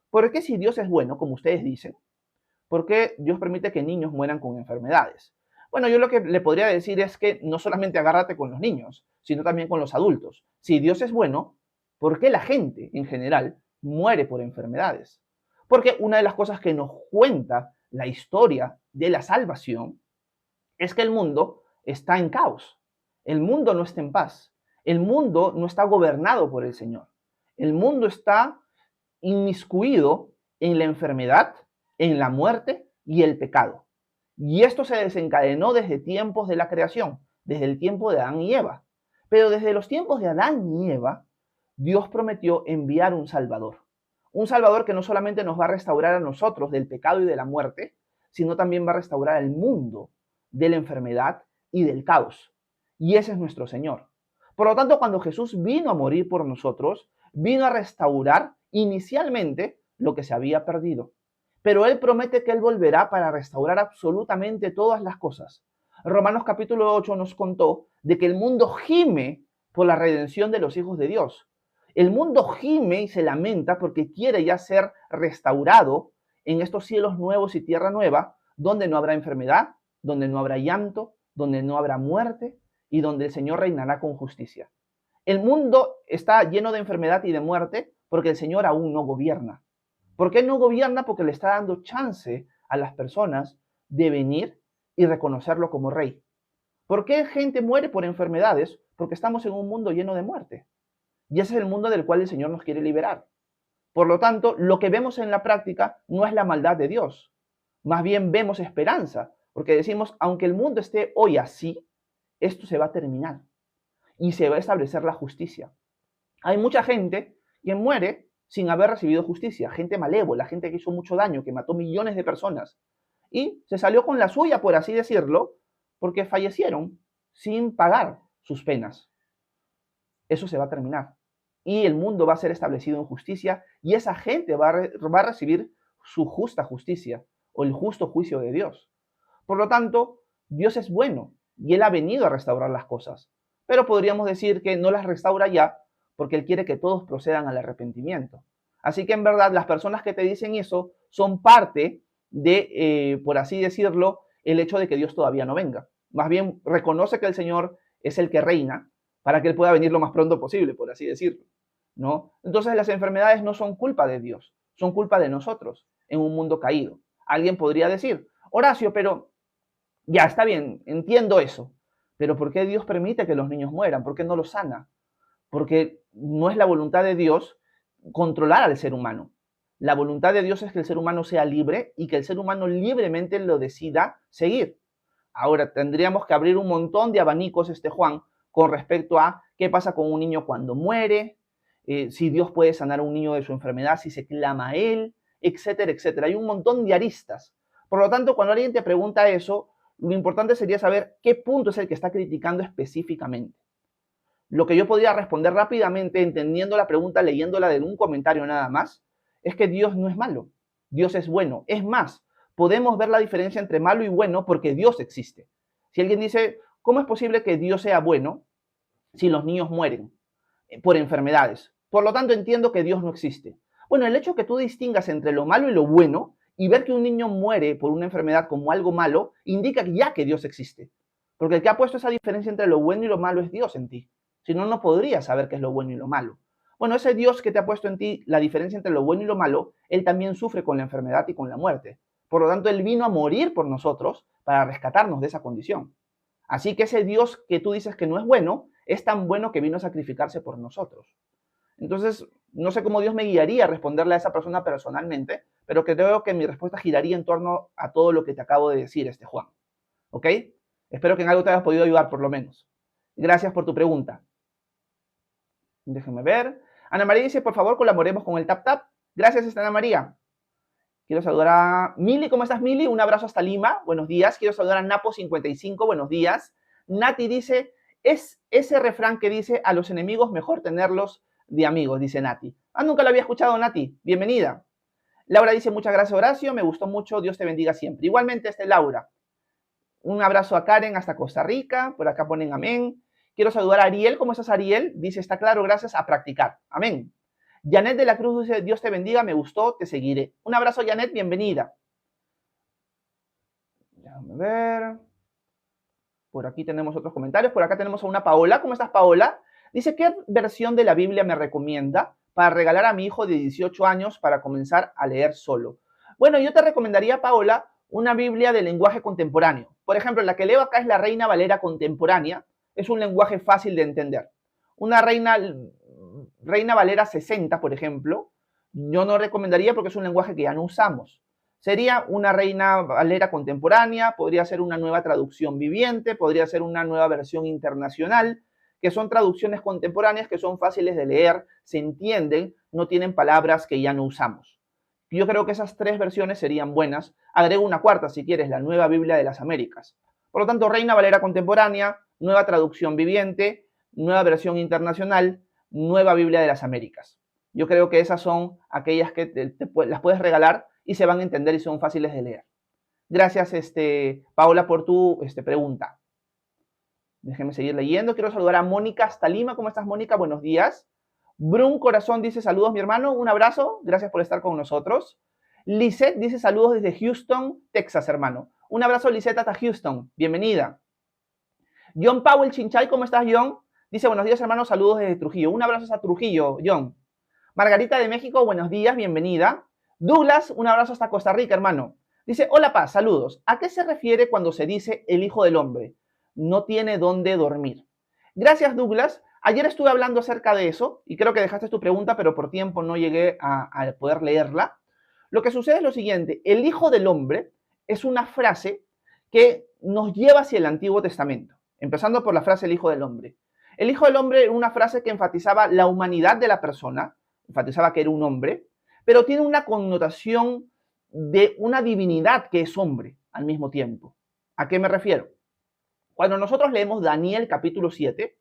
¿Por qué si Dios es bueno, como ustedes dicen, por qué Dios permite que niños mueran con enfermedades? Bueno, yo lo que le podría decir es que no solamente agárrate con los niños, sino también con los adultos. Si Dios es bueno, ¿por qué la gente en general muere por enfermedades? Porque una de las cosas que nos cuenta la historia de la salvación es que el mundo está en caos. El mundo no está en paz. El mundo no está gobernado por el Señor. El mundo está inmiscuido en la enfermedad, en la muerte y el pecado. Y esto se desencadenó desde tiempos de la creación, desde el tiempo de Adán y Eva. Pero desde los tiempos de Adán y Eva, Dios prometió enviar un Salvador. Un Salvador que no solamente nos va a restaurar a nosotros del pecado y de la muerte, sino también va a restaurar al mundo de la enfermedad y del caos. Y ese es nuestro Señor. Por lo tanto, cuando Jesús vino a morir por nosotros, vino a restaurar inicialmente lo que se había perdido. Pero Él promete que Él volverá para restaurar absolutamente todas las cosas. Romanos capítulo 8 nos contó de que el mundo gime por la redención de los hijos de Dios. El mundo gime y se lamenta porque quiere ya ser restaurado en estos cielos nuevos y tierra nueva, donde no habrá enfermedad, donde no habrá llanto, donde no habrá muerte y donde el Señor reinará con justicia. El mundo está lleno de enfermedad y de muerte porque el Señor aún no gobierna. ¿Por qué no gobierna? Porque le está dando chance a las personas de venir y reconocerlo como rey. ¿Por qué gente muere por enfermedades? Porque estamos en un mundo lleno de muerte. Y ese es el mundo del cual el Señor nos quiere liberar. Por lo tanto, lo que vemos en la práctica no es la maldad de Dios. Más bien vemos esperanza, porque decimos, aunque el mundo esté hoy así, esto se va a terminar y se va a establecer la justicia. Hay mucha gente que muere sin haber recibido justicia, gente malévola, gente que hizo mucho daño, que mató millones de personas y se salió con la suya, por así decirlo, porque fallecieron sin pagar sus penas. Eso se va a terminar y el mundo va a ser establecido en justicia y esa gente va a recibir su justa justicia o el justo juicio de Dios. Por lo tanto, Dios es bueno y Él ha venido a restaurar las cosas, pero podríamos decir que no las restaura ya porque Él quiere que todos procedan al arrepentimiento. Así que en verdad las personas que te dicen eso son parte de, por así decirlo, el hecho de que Dios todavía no venga. Más bien reconoce que el Señor es el que reina para que Él pueda venir lo más pronto posible, por así decirlo, ¿no? Entonces las enfermedades no son culpa de Dios, son culpa de nosotros en un mundo caído. Alguien podría decir, Horacio, pero ya está bien, entiendo eso, pero ¿por qué Dios permite que los niños mueran? ¿Por qué no los sana? Porque no es la voluntad de Dios controlar al ser humano. La voluntad de Dios es que el ser humano sea libre y que el ser humano libremente lo decida seguir. Ahora, tendríamos que abrir un montón de abanicos, Juan, con respecto a qué pasa con un niño cuando muere, si Dios puede sanar a un niño de su enfermedad, si se clama a él, etcétera, etcétera. Hay un montón de aristas. Por lo tanto, cuando alguien te pregunta eso, lo importante sería saber qué punto es el que está criticando específicamente. Lo que yo podría responder rápidamente, entendiendo la pregunta, leyéndola de un comentario nada más, es que Dios no es malo. Dios es bueno. Es más, podemos ver la diferencia entre malo y bueno porque Dios existe. Si alguien dice, ¿cómo es posible que Dios sea bueno si los niños mueren por enfermedades? Por lo tanto, entiendo que Dios no existe. Bueno, el hecho que tú distingas entre lo malo y lo bueno y ver que un niño muere por una enfermedad como algo malo, indica ya que Dios existe. Porque el que ha puesto esa diferencia entre lo bueno y lo malo es Dios en ti. Si no, no podrías saber qué es lo bueno y lo malo. Bueno, ese Dios que te ha puesto en ti la diferencia entre lo bueno y lo malo, Él también sufre con la enfermedad y con la muerte. Por lo tanto, Él vino a morir por nosotros para rescatarnos de esa condición. Así que ese Dios que tú dices que no es bueno, es tan bueno que vino a sacrificarse por nosotros. Entonces, no sé cómo Dios me guiaría a responderle a esa persona personalmente, pero creo que mi respuesta giraría en torno a todo lo que te acabo de decir, Juan. ¿Ok? Espero que en algo te hayas podido ayudar, por lo menos. Gracias por tu pregunta. Déjenme ver. Ana María dice, por favor, colaboremos con el Tap Tap. Gracias, Ana María. Quiero saludar a Mili. ¿Cómo estás, Mili? Un abrazo hasta Lima. Buenos días. Quiero saludar a Napo55. Buenos días. Nati dice, es ese refrán que dice, a los enemigos mejor tenerlos de amigos, dice Nati. Nunca lo había escuchado, Nati. Bienvenida. Laura dice, muchas gracias, Horacio. Me gustó mucho. Dios te bendiga siempre. Igualmente, Laura. Un abrazo a Karen hasta Costa Rica. Por acá ponen amén. Quiero saludar a Ariel. ¿Cómo estás, Ariel? Dice, está claro, gracias, a practicar. Amén. Janet de la Cruz dice, Dios te bendiga, me gustó, te seguiré. Un abrazo, Janet, bienvenida. Déjame ver. Por aquí tenemos otros comentarios. Por acá tenemos a una Paola. ¿Cómo estás, Paola? Dice, ¿qué versión de la Biblia me recomienda para regalar a mi hijo de 18 años para comenzar a leer solo? Bueno, yo te recomendaría, Paola, una Biblia de lenguaje contemporáneo. Por ejemplo, la que leo acá es la Reina Valera contemporánea. Es un lenguaje fácil de entender. Una Reina Valera 60, por ejemplo, yo no recomendaría porque es un lenguaje que ya no usamos. Sería una Reina Valera contemporánea, podría ser una nueva traducción viviente, podría ser una nueva versión internacional, que son traducciones contemporáneas que son fáciles de leer, se entienden, no tienen palabras que ya no usamos. Yo creo que esas tres versiones serían buenas. Agrego una cuarta, si quieres, la Nueva Biblia de las Américas. Por lo tanto, Reina Valera contemporánea, nueva traducción viviente, nueva versión internacional, Nueva Biblia de las Américas. Yo creo que esas son aquellas que las puedes regalar y se van a entender y son fáciles de leer. Gracias, Paola, por tu pregunta. Déjenme seguir leyendo. Quiero saludar a Mónica hasta Lima. ¿Cómo estás, Mónica? Buenos días. Brun Corazón dice, saludos, mi hermano. Un abrazo. Gracias por estar con nosotros. Lisette dice, saludos desde Houston, Texas, hermano. Un abrazo, Lisette, hasta Houston. Bienvenida. John Powell Chinchay, ¿cómo estás, John? Dice, buenos días, hermano, saludos desde Trujillo. Un abrazo hasta Trujillo, John. Margarita de México, buenos días, bienvenida. Douglas, un abrazo hasta Costa Rica, hermano. Dice, hola, Paz, saludos. ¿A qué se refiere cuando se dice el Hijo del Hombre? No tiene dónde dormir. Gracias, Douglas. Ayer estuve hablando acerca de eso y creo que dejaste tu pregunta, pero por tiempo no llegué a poder leerla. Lo que sucede es lo siguiente. El Hijo del Hombre es una frase que nos lleva hacia el Antiguo Testamento, empezando por la frase el Hijo del Hombre. El Hijo del Hombre era una frase que enfatizaba la humanidad de la persona, enfatizaba que era un hombre, pero tiene una connotación de una divinidad que es hombre al mismo tiempo. ¿A qué me refiero? Cuando nosotros leemos Daniel capítulo 7,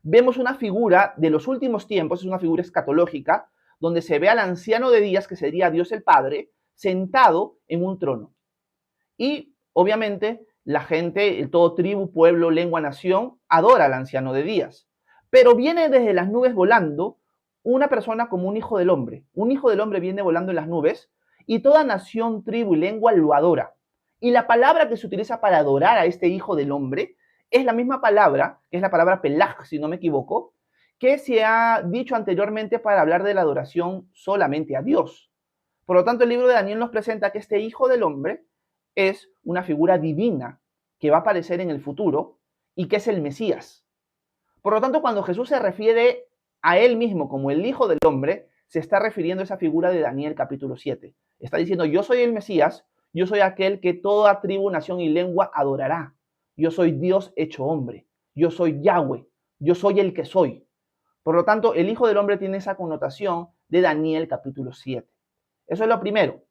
vemos una figura de los últimos tiempos, es una figura escatológica, donde se ve al anciano de días, que sería Dios el Padre, sentado en un trono. Y obviamente la gente, todo tribu, pueblo, lengua, nación, adora al anciano de días. Pero viene desde las nubes volando una persona como un hijo del hombre. Un hijo del hombre viene volando en las nubes y toda nación, tribu y lengua lo adora. Y la palabra que se utiliza para adorar a este hijo del hombre es la misma palabra, que es la palabra pelaj, si no me equivoco, que se ha dicho anteriormente para hablar de la adoración solamente a Dios. Por lo tanto, el libro de Daniel nos presenta que este hijo del hombre es una figura divina que va a aparecer en el futuro y que es el Mesías. Por lo tanto, cuando Jesús se refiere a él mismo como el Hijo del Hombre, se está refiriendo a esa figura de Daniel capítulo 7. Está diciendo, yo soy el Mesías, yo soy aquel que toda tribu, nación y lengua adorará. Yo soy Dios hecho hombre, yo soy Yahweh, yo soy el que soy. Por lo tanto, el Hijo del Hombre tiene esa connotación de Daniel capítulo 7. Eso es lo primero.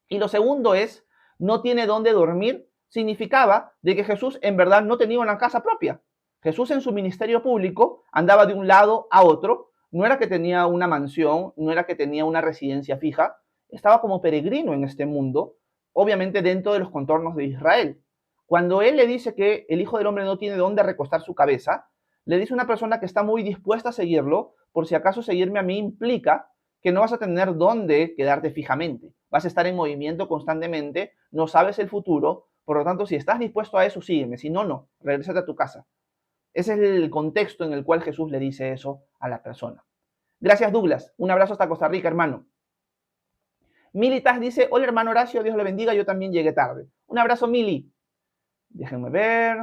Y lo segundo es, no tiene dónde dormir, significaba de que Jesús en verdad no tenía una casa propia. Jesús en su ministerio público andaba de un lado a otro, no era que tenía una mansión, no era que tenía una residencia fija, estaba como peregrino en este mundo, obviamente dentro de los contornos de Israel. Cuando él le dice que el Hijo del Hombre no tiene dónde recostar su cabeza, le dice a una persona que está muy dispuesta a seguirlo, por si acaso seguirme a mí implica que no vas a tener dónde quedarte fijamente. Vas a estar en movimiento constantemente, no sabes el futuro, por lo tanto, si estás dispuesto a eso, sígueme, si no, no, regrésate a tu casa. Ese es el contexto en el cual Jesús le dice eso a la persona. Gracias, Douglas. Un abrazo hasta Costa Rica, hermano. Militas dice, hola, hermano Horacio, Dios le bendiga, yo también llegué tarde. Un abrazo, Mili. Déjenme ver.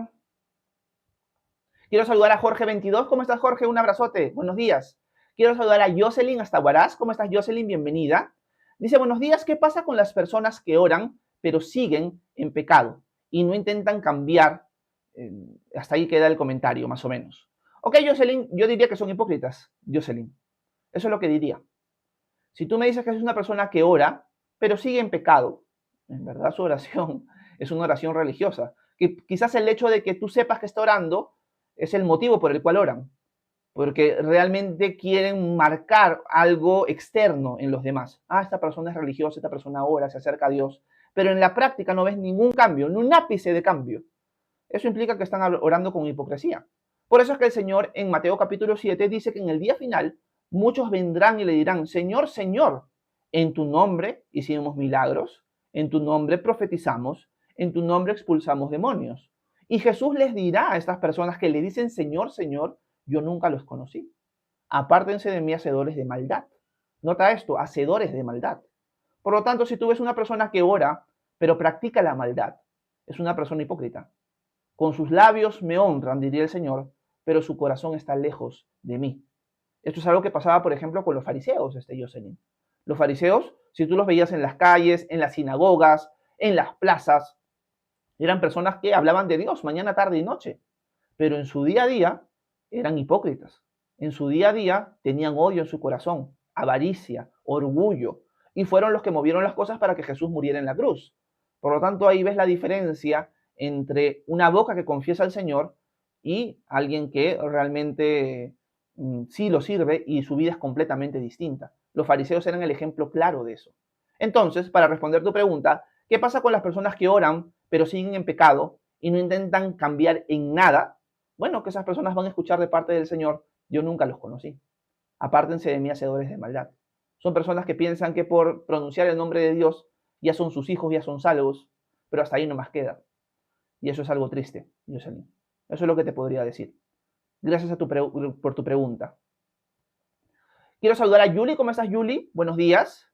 Quiero saludar a Jorge22. ¿Cómo estás, Jorge? Un abrazote. Buenos días. Quiero saludar a Jocelyn hasta Huaraz. ¿Cómo estás, Jocelyn? Bienvenida. Dice, buenos días. ¿Qué pasa con las personas que oran, pero siguen en pecado y no intentan cambiar? Hasta ahí queda el comentario, más o menos. Ok, Jocelyn, yo diría que son hipócritas, Jocelyn. Eso es lo que diría. Si tú me dices que es una persona que ora, pero sigue en pecado, en verdad su oración es una oración religiosa. Que quizás el hecho de que tú sepas que está orando es el motivo por el cual oran, porque realmente quieren marcar algo externo en los demás. Ah, esta persona es religiosa, esta persona ora, se acerca a Dios, pero en la práctica no ves ningún cambio, ni un ápice de cambio. Eso implica que están orando con hipocresía. Por eso es que el Señor en Mateo capítulo 7 dice que en el día final muchos vendrán y le dirán, Señor, Señor, en tu nombre hicimos milagros, en tu nombre profetizamos, en tu nombre expulsamos demonios. Y Jesús les dirá a estas personas que le dicen, Señor, Señor, yo nunca los conocí. Apártense de mí, hacedores de maldad. Nota esto, hacedores de maldad. Por lo tanto, si tú ves una persona que ora, pero practica la maldad, es una persona hipócrita. Con sus labios me honran, diría el Señor, pero su corazón está lejos de mí. Esto es algo que pasaba, por ejemplo, con los fariseos, Jocelyn. Los fariseos, si tú los veías en las calles, en las sinagogas, en las plazas, eran personas que hablaban de Dios mañana, tarde y noche, pero en su día a día eran hipócritas. En su día a día tenían odio en su corazón, avaricia, orgullo, y fueron los que movieron las cosas para que Jesús muriera en la cruz. Por lo tanto, ahí ves la diferencia entre una boca que confiesa al Señor y alguien que realmente sí lo sirve y su vida es completamente distinta. Los fariseos eran el ejemplo claro de eso. Entonces, para responder tu pregunta, ¿qué pasa con las personas que oran pero siguen en pecado y no intentan cambiar en nada? Bueno, que esas personas van a escuchar de parte del Señor, yo nunca los conocí. Apártense de mí, hacedores de maldad. Son personas que piensan que por pronunciar el nombre de Dios ya son sus hijos, ya son salvos, pero hasta ahí no más queda. Y eso es algo triste, Jocelyn. Eso es lo que te podría decir. Gracias por tu pregunta. Quiero saludar a Yuli. ¿Cómo estás, Yuli? Buenos días.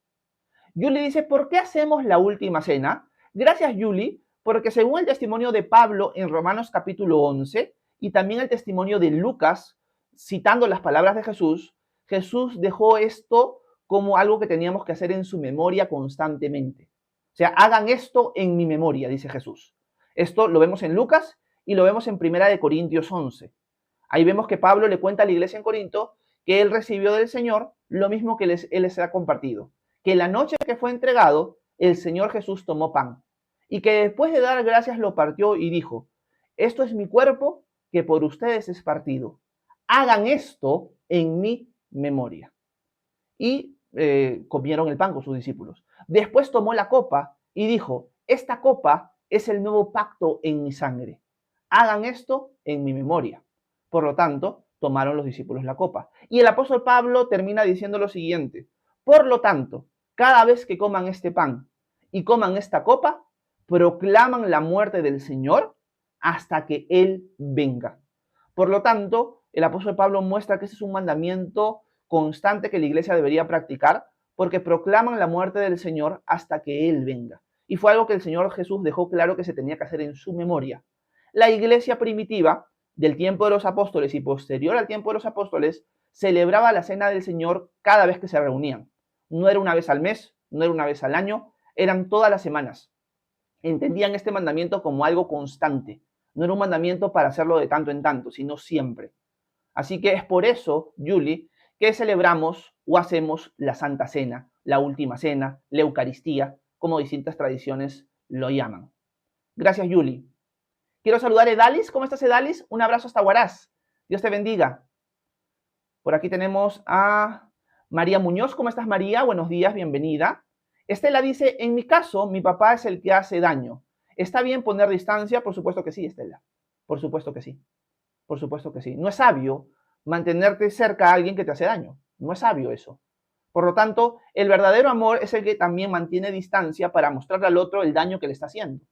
Yuli dice, ¿por qué hacemos la última cena? Gracias, Yuli, porque según el testimonio de Pablo en Romanos capítulo 11 y también el testimonio de Lucas, citando las palabras de Jesús, Jesús dejó esto como algo que teníamos que hacer en su memoria constantemente. O sea, hagan esto en mi memoria, dice Jesús. Esto lo vemos en Lucas y lo vemos en 1 Corintios 11. Ahí vemos que Pablo le cuenta a la iglesia en Corinto que él recibió del Señor lo mismo que él les ha compartido. Que la noche que fue entregado, el Señor Jesús tomó pan y que después de dar gracias lo partió y dijo, esto es mi cuerpo que por ustedes es partido. Hagan esto en mi memoria. Y comieron el pan con sus discípulos. Después tomó la copa y dijo, esta copa es el nuevo pacto en mi sangre. Hagan esto en mi memoria. Por lo tanto, tomaron los discípulos la copa. Y el apóstol Pablo termina diciendo lo siguiente, por lo tanto, cada vez que coman este pan y coman esta copa, proclaman la muerte del Señor hasta que Él venga. Por lo tanto, el apóstol Pablo muestra que ese es un mandamiento constante que la iglesia debería practicar porque proclaman la muerte del Señor hasta que Él venga. Y fue algo que el Señor Jesús dejó claro que se tenía que hacer en su memoria. La iglesia primitiva del tiempo de los apóstoles y posterior al tiempo de los apóstoles celebraba la cena del Señor cada vez que se reunían. No era una vez al mes, no era una vez al año, eran todas las semanas. Entendían este mandamiento como algo constante. No era un mandamiento para hacerlo de tanto en tanto, sino siempre. Así que es por eso, Yuli, que celebramos o hacemos la Santa Cena, la Última Cena, la Eucaristía, como distintas tradiciones lo llaman. Gracias, Yuli. Quiero saludar a Edalis. ¿Cómo estás, Edalis? Un abrazo hasta Huaraz. Dios te bendiga. Por aquí tenemos a María Muñoz. ¿Cómo estás, María? Buenos días, bienvenida. Estela dice, en mi caso, mi papá es el que hace daño. ¿Está bien poner distancia? Por supuesto que sí, Estela. Por supuesto que sí. Por supuesto que sí. No es sabio mantenerte cerca a alguien que te hace daño. No es sabio eso. Por lo tanto, el verdadero amor es el que también mantiene distancia para mostrarle al otro el daño que le está haciendo.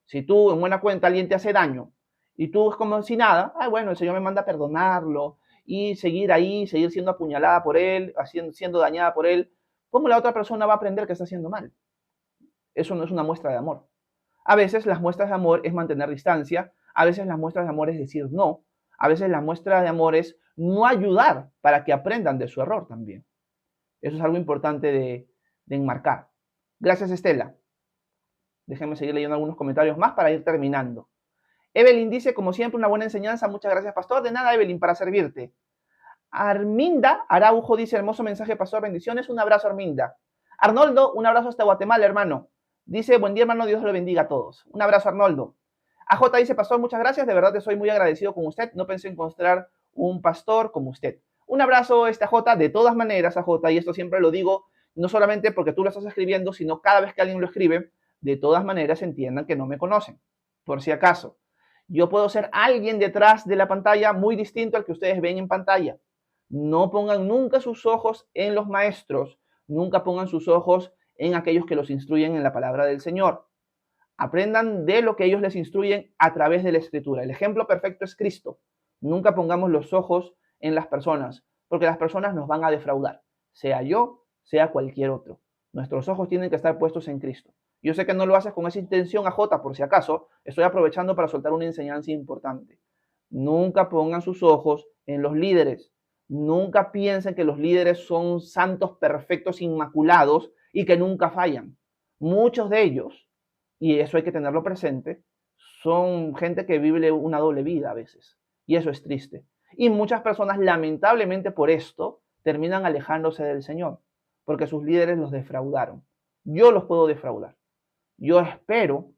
Si tú en buena cuenta alguien te hace daño y tú es como si nada, bueno, el Señor me manda a perdonarlo y seguir ahí, seguir siendo apuñalada por él, siendo dañada por él, ¿cómo la otra persona va a aprender que está haciendo mal? Eso no es una muestra de amor. A veces las muestras de amor es mantener distancia, a veces las muestras de amor es decir no, a veces la muestra de amor es no ayudar para que aprendan de su error también. Eso es algo importante de enmarcar. Gracias, Estela. Déjenme seguir leyendo algunos comentarios más para ir terminando. Evelyn dice, como siempre, una buena enseñanza. Muchas gracias, pastor. De nada, Evelyn, para servirte. Arminda Araujo dice, hermoso mensaje, pastor, bendiciones. Un abrazo, Arminda. Arnoldo, un abrazo hasta Guatemala, hermano. Dice, buen día, hermano, Dios lo bendiga a todos. Un abrazo, Arnoldo. AJ dice, pastor, muchas gracias. De verdad, te soy muy agradecido con usted. No pensé encontrar un pastor como usted. Un abrazo, AJ. De todas maneras, AJ, y esto siempre lo digo, no solamente porque tú lo estás escribiendo, sino cada vez que alguien lo escribe, de todas maneras entiendan que no me conocen. Por si acaso. Yo puedo ser alguien detrás de la pantalla muy distinto al que ustedes ven en pantalla. No pongan nunca sus ojos en los maestros, nunca pongan sus ojos en aquellos que los instruyen en la palabra del Señor. Aprendan de lo que ellos les instruyen a través de la Escritura. El ejemplo perfecto es Cristo. Nunca pongamos los ojos en las personas, porque las personas nos van a defraudar, sea yo, sea cualquier otro. Nuestros ojos tienen que estar puestos en Cristo. Yo sé que no lo haces con esa intención, AJ, por si acaso. Estoy aprovechando para soltar una enseñanza importante. Nunca pongan sus ojos en los líderes. Nunca piensen que los líderes son santos perfectos, inmaculados y que nunca fallan. Muchos de ellos, y eso hay que tenerlo presente, son gente que vive una doble vida a veces. Y eso es triste. Y muchas personas, lamentablemente por esto, terminan alejándose del Señor, porque sus líderes los defraudaron. Yo los puedo defraudar. Yo espero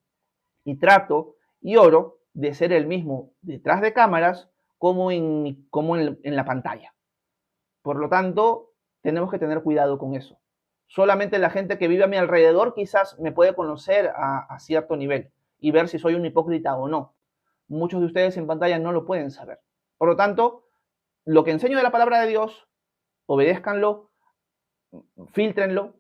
y trato y oro de ser el mismo detrás de cámaras como en la pantalla. Por lo tanto, tenemos que tener cuidado con eso. Solamente la gente que vive a mi alrededor quizás me puede conocer a cierto nivel y ver si soy un hipócrita o no. Muchos de ustedes en pantalla no lo pueden saber. Por lo tanto, lo que enseño de la palabra de Dios, obedézcanlo, fíltrenlo,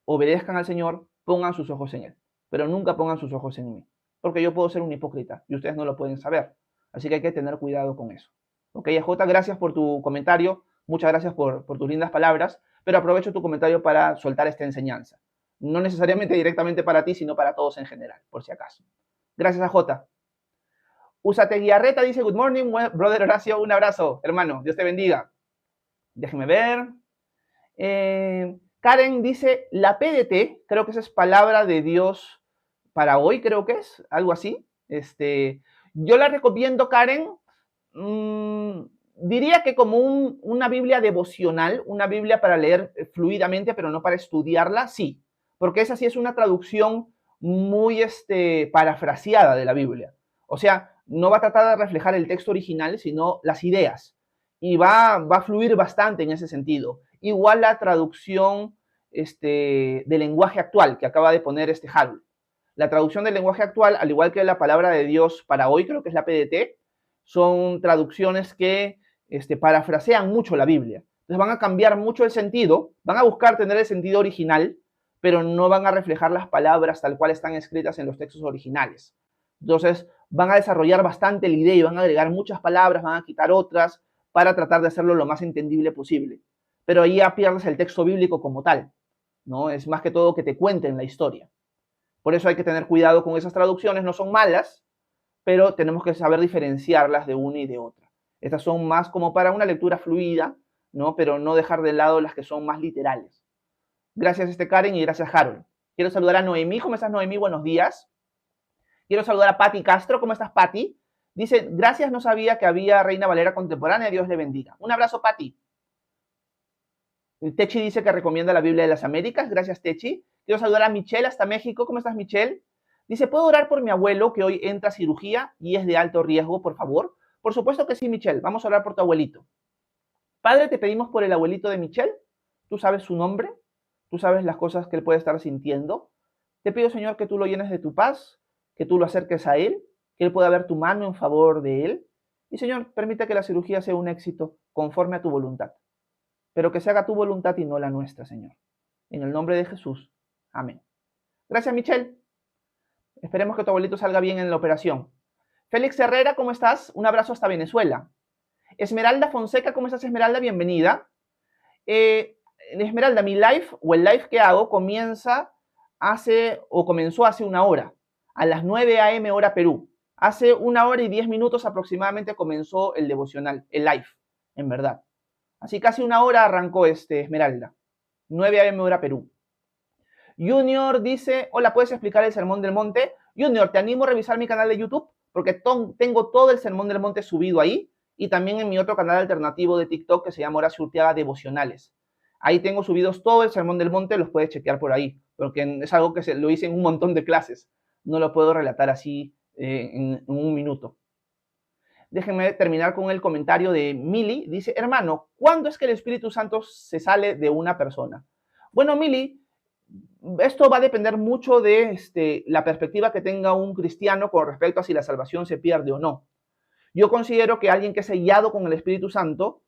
obedezcan al Señor, pongan sus ojos en Él. Pero nunca pongan sus ojos en mí, porque yo puedo ser un hipócrita y ustedes no lo pueden saber. Así que hay que tener cuidado con eso. Ok, AJ, gracias por tu comentario, muchas gracias por tus lindas palabras, pero aprovecho tu comentario para soltar esta enseñanza. No necesariamente directamente para ti, sino para todos en general, por si acaso. Gracias, AJ. Úsate Guiarreta dice, good morning, brother Horacio, un abrazo, hermano, Dios te bendiga. Déjeme ver. Karen dice, la PDT, creo que esa es palabra de Dios para hoy, creo que es, algo así. Yo la recomiendo, Karen, diría que como una Biblia devocional, una Biblia para leer fluidamente, pero no para estudiarla, sí, porque esa sí es una traducción muy parafraseada de la Biblia. O sea, no va a tratar de reflejar el texto original, sino las ideas. Y va a fluir bastante en ese sentido. Igual la traducción de lenguaje actual que acaba de poner Harold. La traducción del lenguaje actual, al igual que la palabra de Dios para hoy, creo que es la PDT, son traducciones que parafrasean mucho la Biblia. Entonces van a cambiar mucho el sentido, van a buscar tener el sentido original, pero no van a reflejar las palabras tal cual están escritas en los textos originales. Entonces van a desarrollar bastante la idea y van a agregar muchas palabras, van a quitar otras para tratar de hacerlo lo más entendible posible. Pero ahí ya pierdes el texto bíblico como tal, ¿no? Es más que todo que te cuenten la historia. Por eso hay que tener cuidado con esas traducciones, no son malas, pero tenemos que saber diferenciarlas de una y de otra. Estas son más como para una lectura fluida, ¿no? Pero no dejar de lado las que son más literales. Gracias, Karen, y gracias, Harold. Quiero saludar a Noemí. ¿Cómo estás, Noemí? Buenos días. Quiero saludar a Patti Castro. ¿Cómo estás, Patti? Dice, gracias, no sabía que había Reina Valera contemporánea. Dios le bendiga. Un abrazo, Patti. Techi dice que recomienda la Biblia de las Américas. Gracias, Techi. Quiero saludar a Michelle hasta México. ¿Cómo estás, Michelle? Dice, ¿puedo orar por mi abuelo que hoy entra a cirugía y es de alto riesgo, por favor? Por supuesto que sí, Michelle. Vamos a orar por tu abuelito. Padre, te pedimos por el abuelito de Michelle. Tú sabes su nombre. Tú sabes las cosas que él puede estar sintiendo. Te pido, Señor, que tú lo llenes de tu paz, que tú lo acerques a él, que él pueda ver tu mano en favor de él Y Señor, permite que la cirugía sea un éxito conforme a tu voluntad, pero que se haga tu voluntad y no la nuestra, Señor. En el nombre de Jesús. Amén. Gracias, Michelle. Esperemos que tu abuelito salga bien en la operación. Félix Herrera, ¿cómo estás? Un abrazo hasta Venezuela. Esmeralda Fonseca, ¿cómo estás, Esmeralda? Bienvenida. Esmeralda, mi live o el live que hago comenzó hace una hora, a las 9 a.m. hora Perú. Hace 1 hora y 10 minutos aproximadamente comenzó el devocional, el live, en verdad. Así casi 1 hora arrancó Esmeralda. 9 a.m. hora Perú. Junior dice, hola, ¿puedes explicar el Sermón del Monte? Junior, te animo a revisar mi canal de YouTube porque tengo todo el Sermón del Monte subido ahí y también en mi otro canal alternativo de TikTok que se llama Horacio Urteaga Devocionales. Ahí tengo subidos todo el Sermón del Monte, los puedes chequear por ahí, porque es algo que lo hice en un montón de clases. No lo puedo relatar así en 1 minuto. Déjenme terminar con el comentario de Mili. Dice, hermano, ¿cuándo es que el Espíritu Santo se sale de una persona? Bueno, Mili, esto va a depender mucho de la perspectiva que tenga un cristiano con respecto a si la salvación se pierde o no. Yo considero que alguien que es sellado con el Espíritu Santo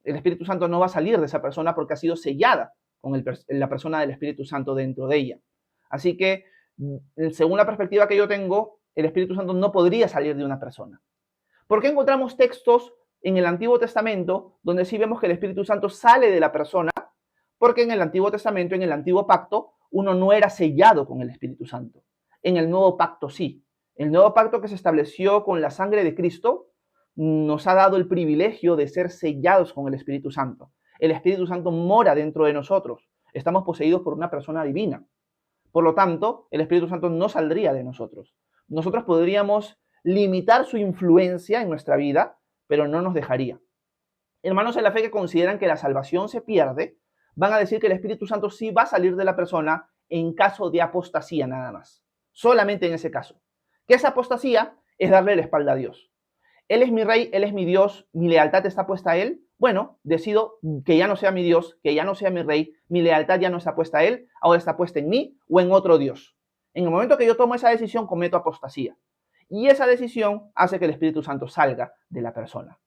no va a salir de esa persona porque ha sido sellada con la persona del Espíritu Santo dentro de ella. Así que, según la perspectiva que yo tengo, el Espíritu Santo no podría salir de una persona. ¿Por qué encontramos textos en el Antiguo Testamento donde sí vemos que el Espíritu Santo sale de la persona? Porque en el Antiguo Testamento, en el Antiguo Pacto, uno no era sellado con el Espíritu Santo. En el Nuevo Pacto sí. El Nuevo Pacto que se estableció con la sangre de Cristo nos ha dado el privilegio de ser sellados con el Espíritu Santo. El Espíritu Santo mora dentro de nosotros. Estamos poseídos por una persona divina. Por lo tanto, el Espíritu Santo no saldría de nosotros. Nosotros podríamos limitar su influencia en nuestra vida, pero no nos dejaría. Hermanos en la fe que consideran que la salvación se pierde, van a decir que el Espíritu Santo sí va a salir de la persona en caso de apostasía nada más. Solamente en ese caso. ¿Qué es apostasía? Es darle la espalda a Dios. Él es mi rey, Él es mi Dios, mi lealtad está puesta a Él. Bueno, decido que ya no sea mi Dios, que ya no sea mi rey, mi lealtad ya no está puesta a Él, ahora está puesta en mí o en otro Dios. En el momento que yo tomo esa decisión, cometo apostasía. Y esa decisión hace que el Espíritu Santo salga de la persona.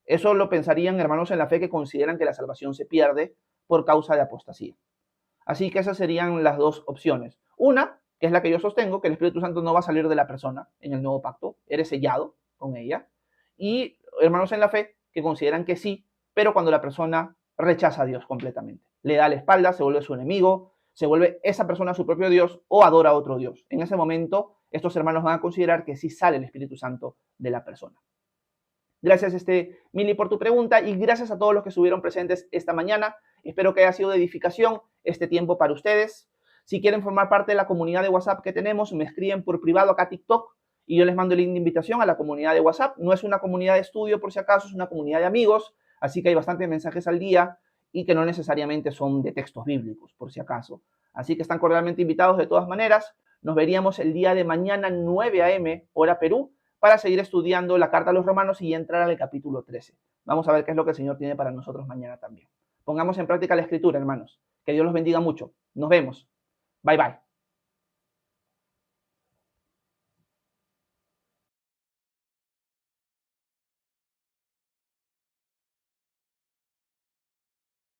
Eso lo pensarían hermanos en la fe que consideran que la salvación se pierde por causa de apostasía. Así que esas serían las dos opciones. Una, que es la que yo sostengo, que el Espíritu Santo no va a salir de la persona en el nuevo pacto, eres sellado con ella. Y hermanos en la fe que consideran que sí, pero cuando la persona rechaza a Dios completamente. Le da la espalda, se vuelve su enemigo, se vuelve esa persona su propio Dios o adora a otro Dios. En ese momento, estos hermanos van a considerar que sí sale el Espíritu Santo de la persona. Gracias, Mili, por tu pregunta y gracias a todos los que estuvieron presentes esta mañana. Espero que haya sido de edificación este tiempo para ustedes. Si quieren formar parte de la comunidad de WhatsApp que tenemos, me escriben por privado acá a TikTok y yo les mando el link de invitación a la comunidad de WhatsApp. No es una comunidad de estudio, por si acaso, es una comunidad de amigos, así que hay bastantes mensajes al día y que no necesariamente son de textos bíblicos, por si acaso. Así que están cordialmente invitados de todas maneras. Nos veríamos el día de mañana, 9 a.m., hora Perú, para seguir estudiando la carta a los romanos y entrar al capítulo 13. Vamos a ver qué es lo que el Señor tiene para nosotros mañana también. Pongamos en práctica la escritura, hermanos. Que Dios los bendiga mucho. Nos vemos. Bye, bye.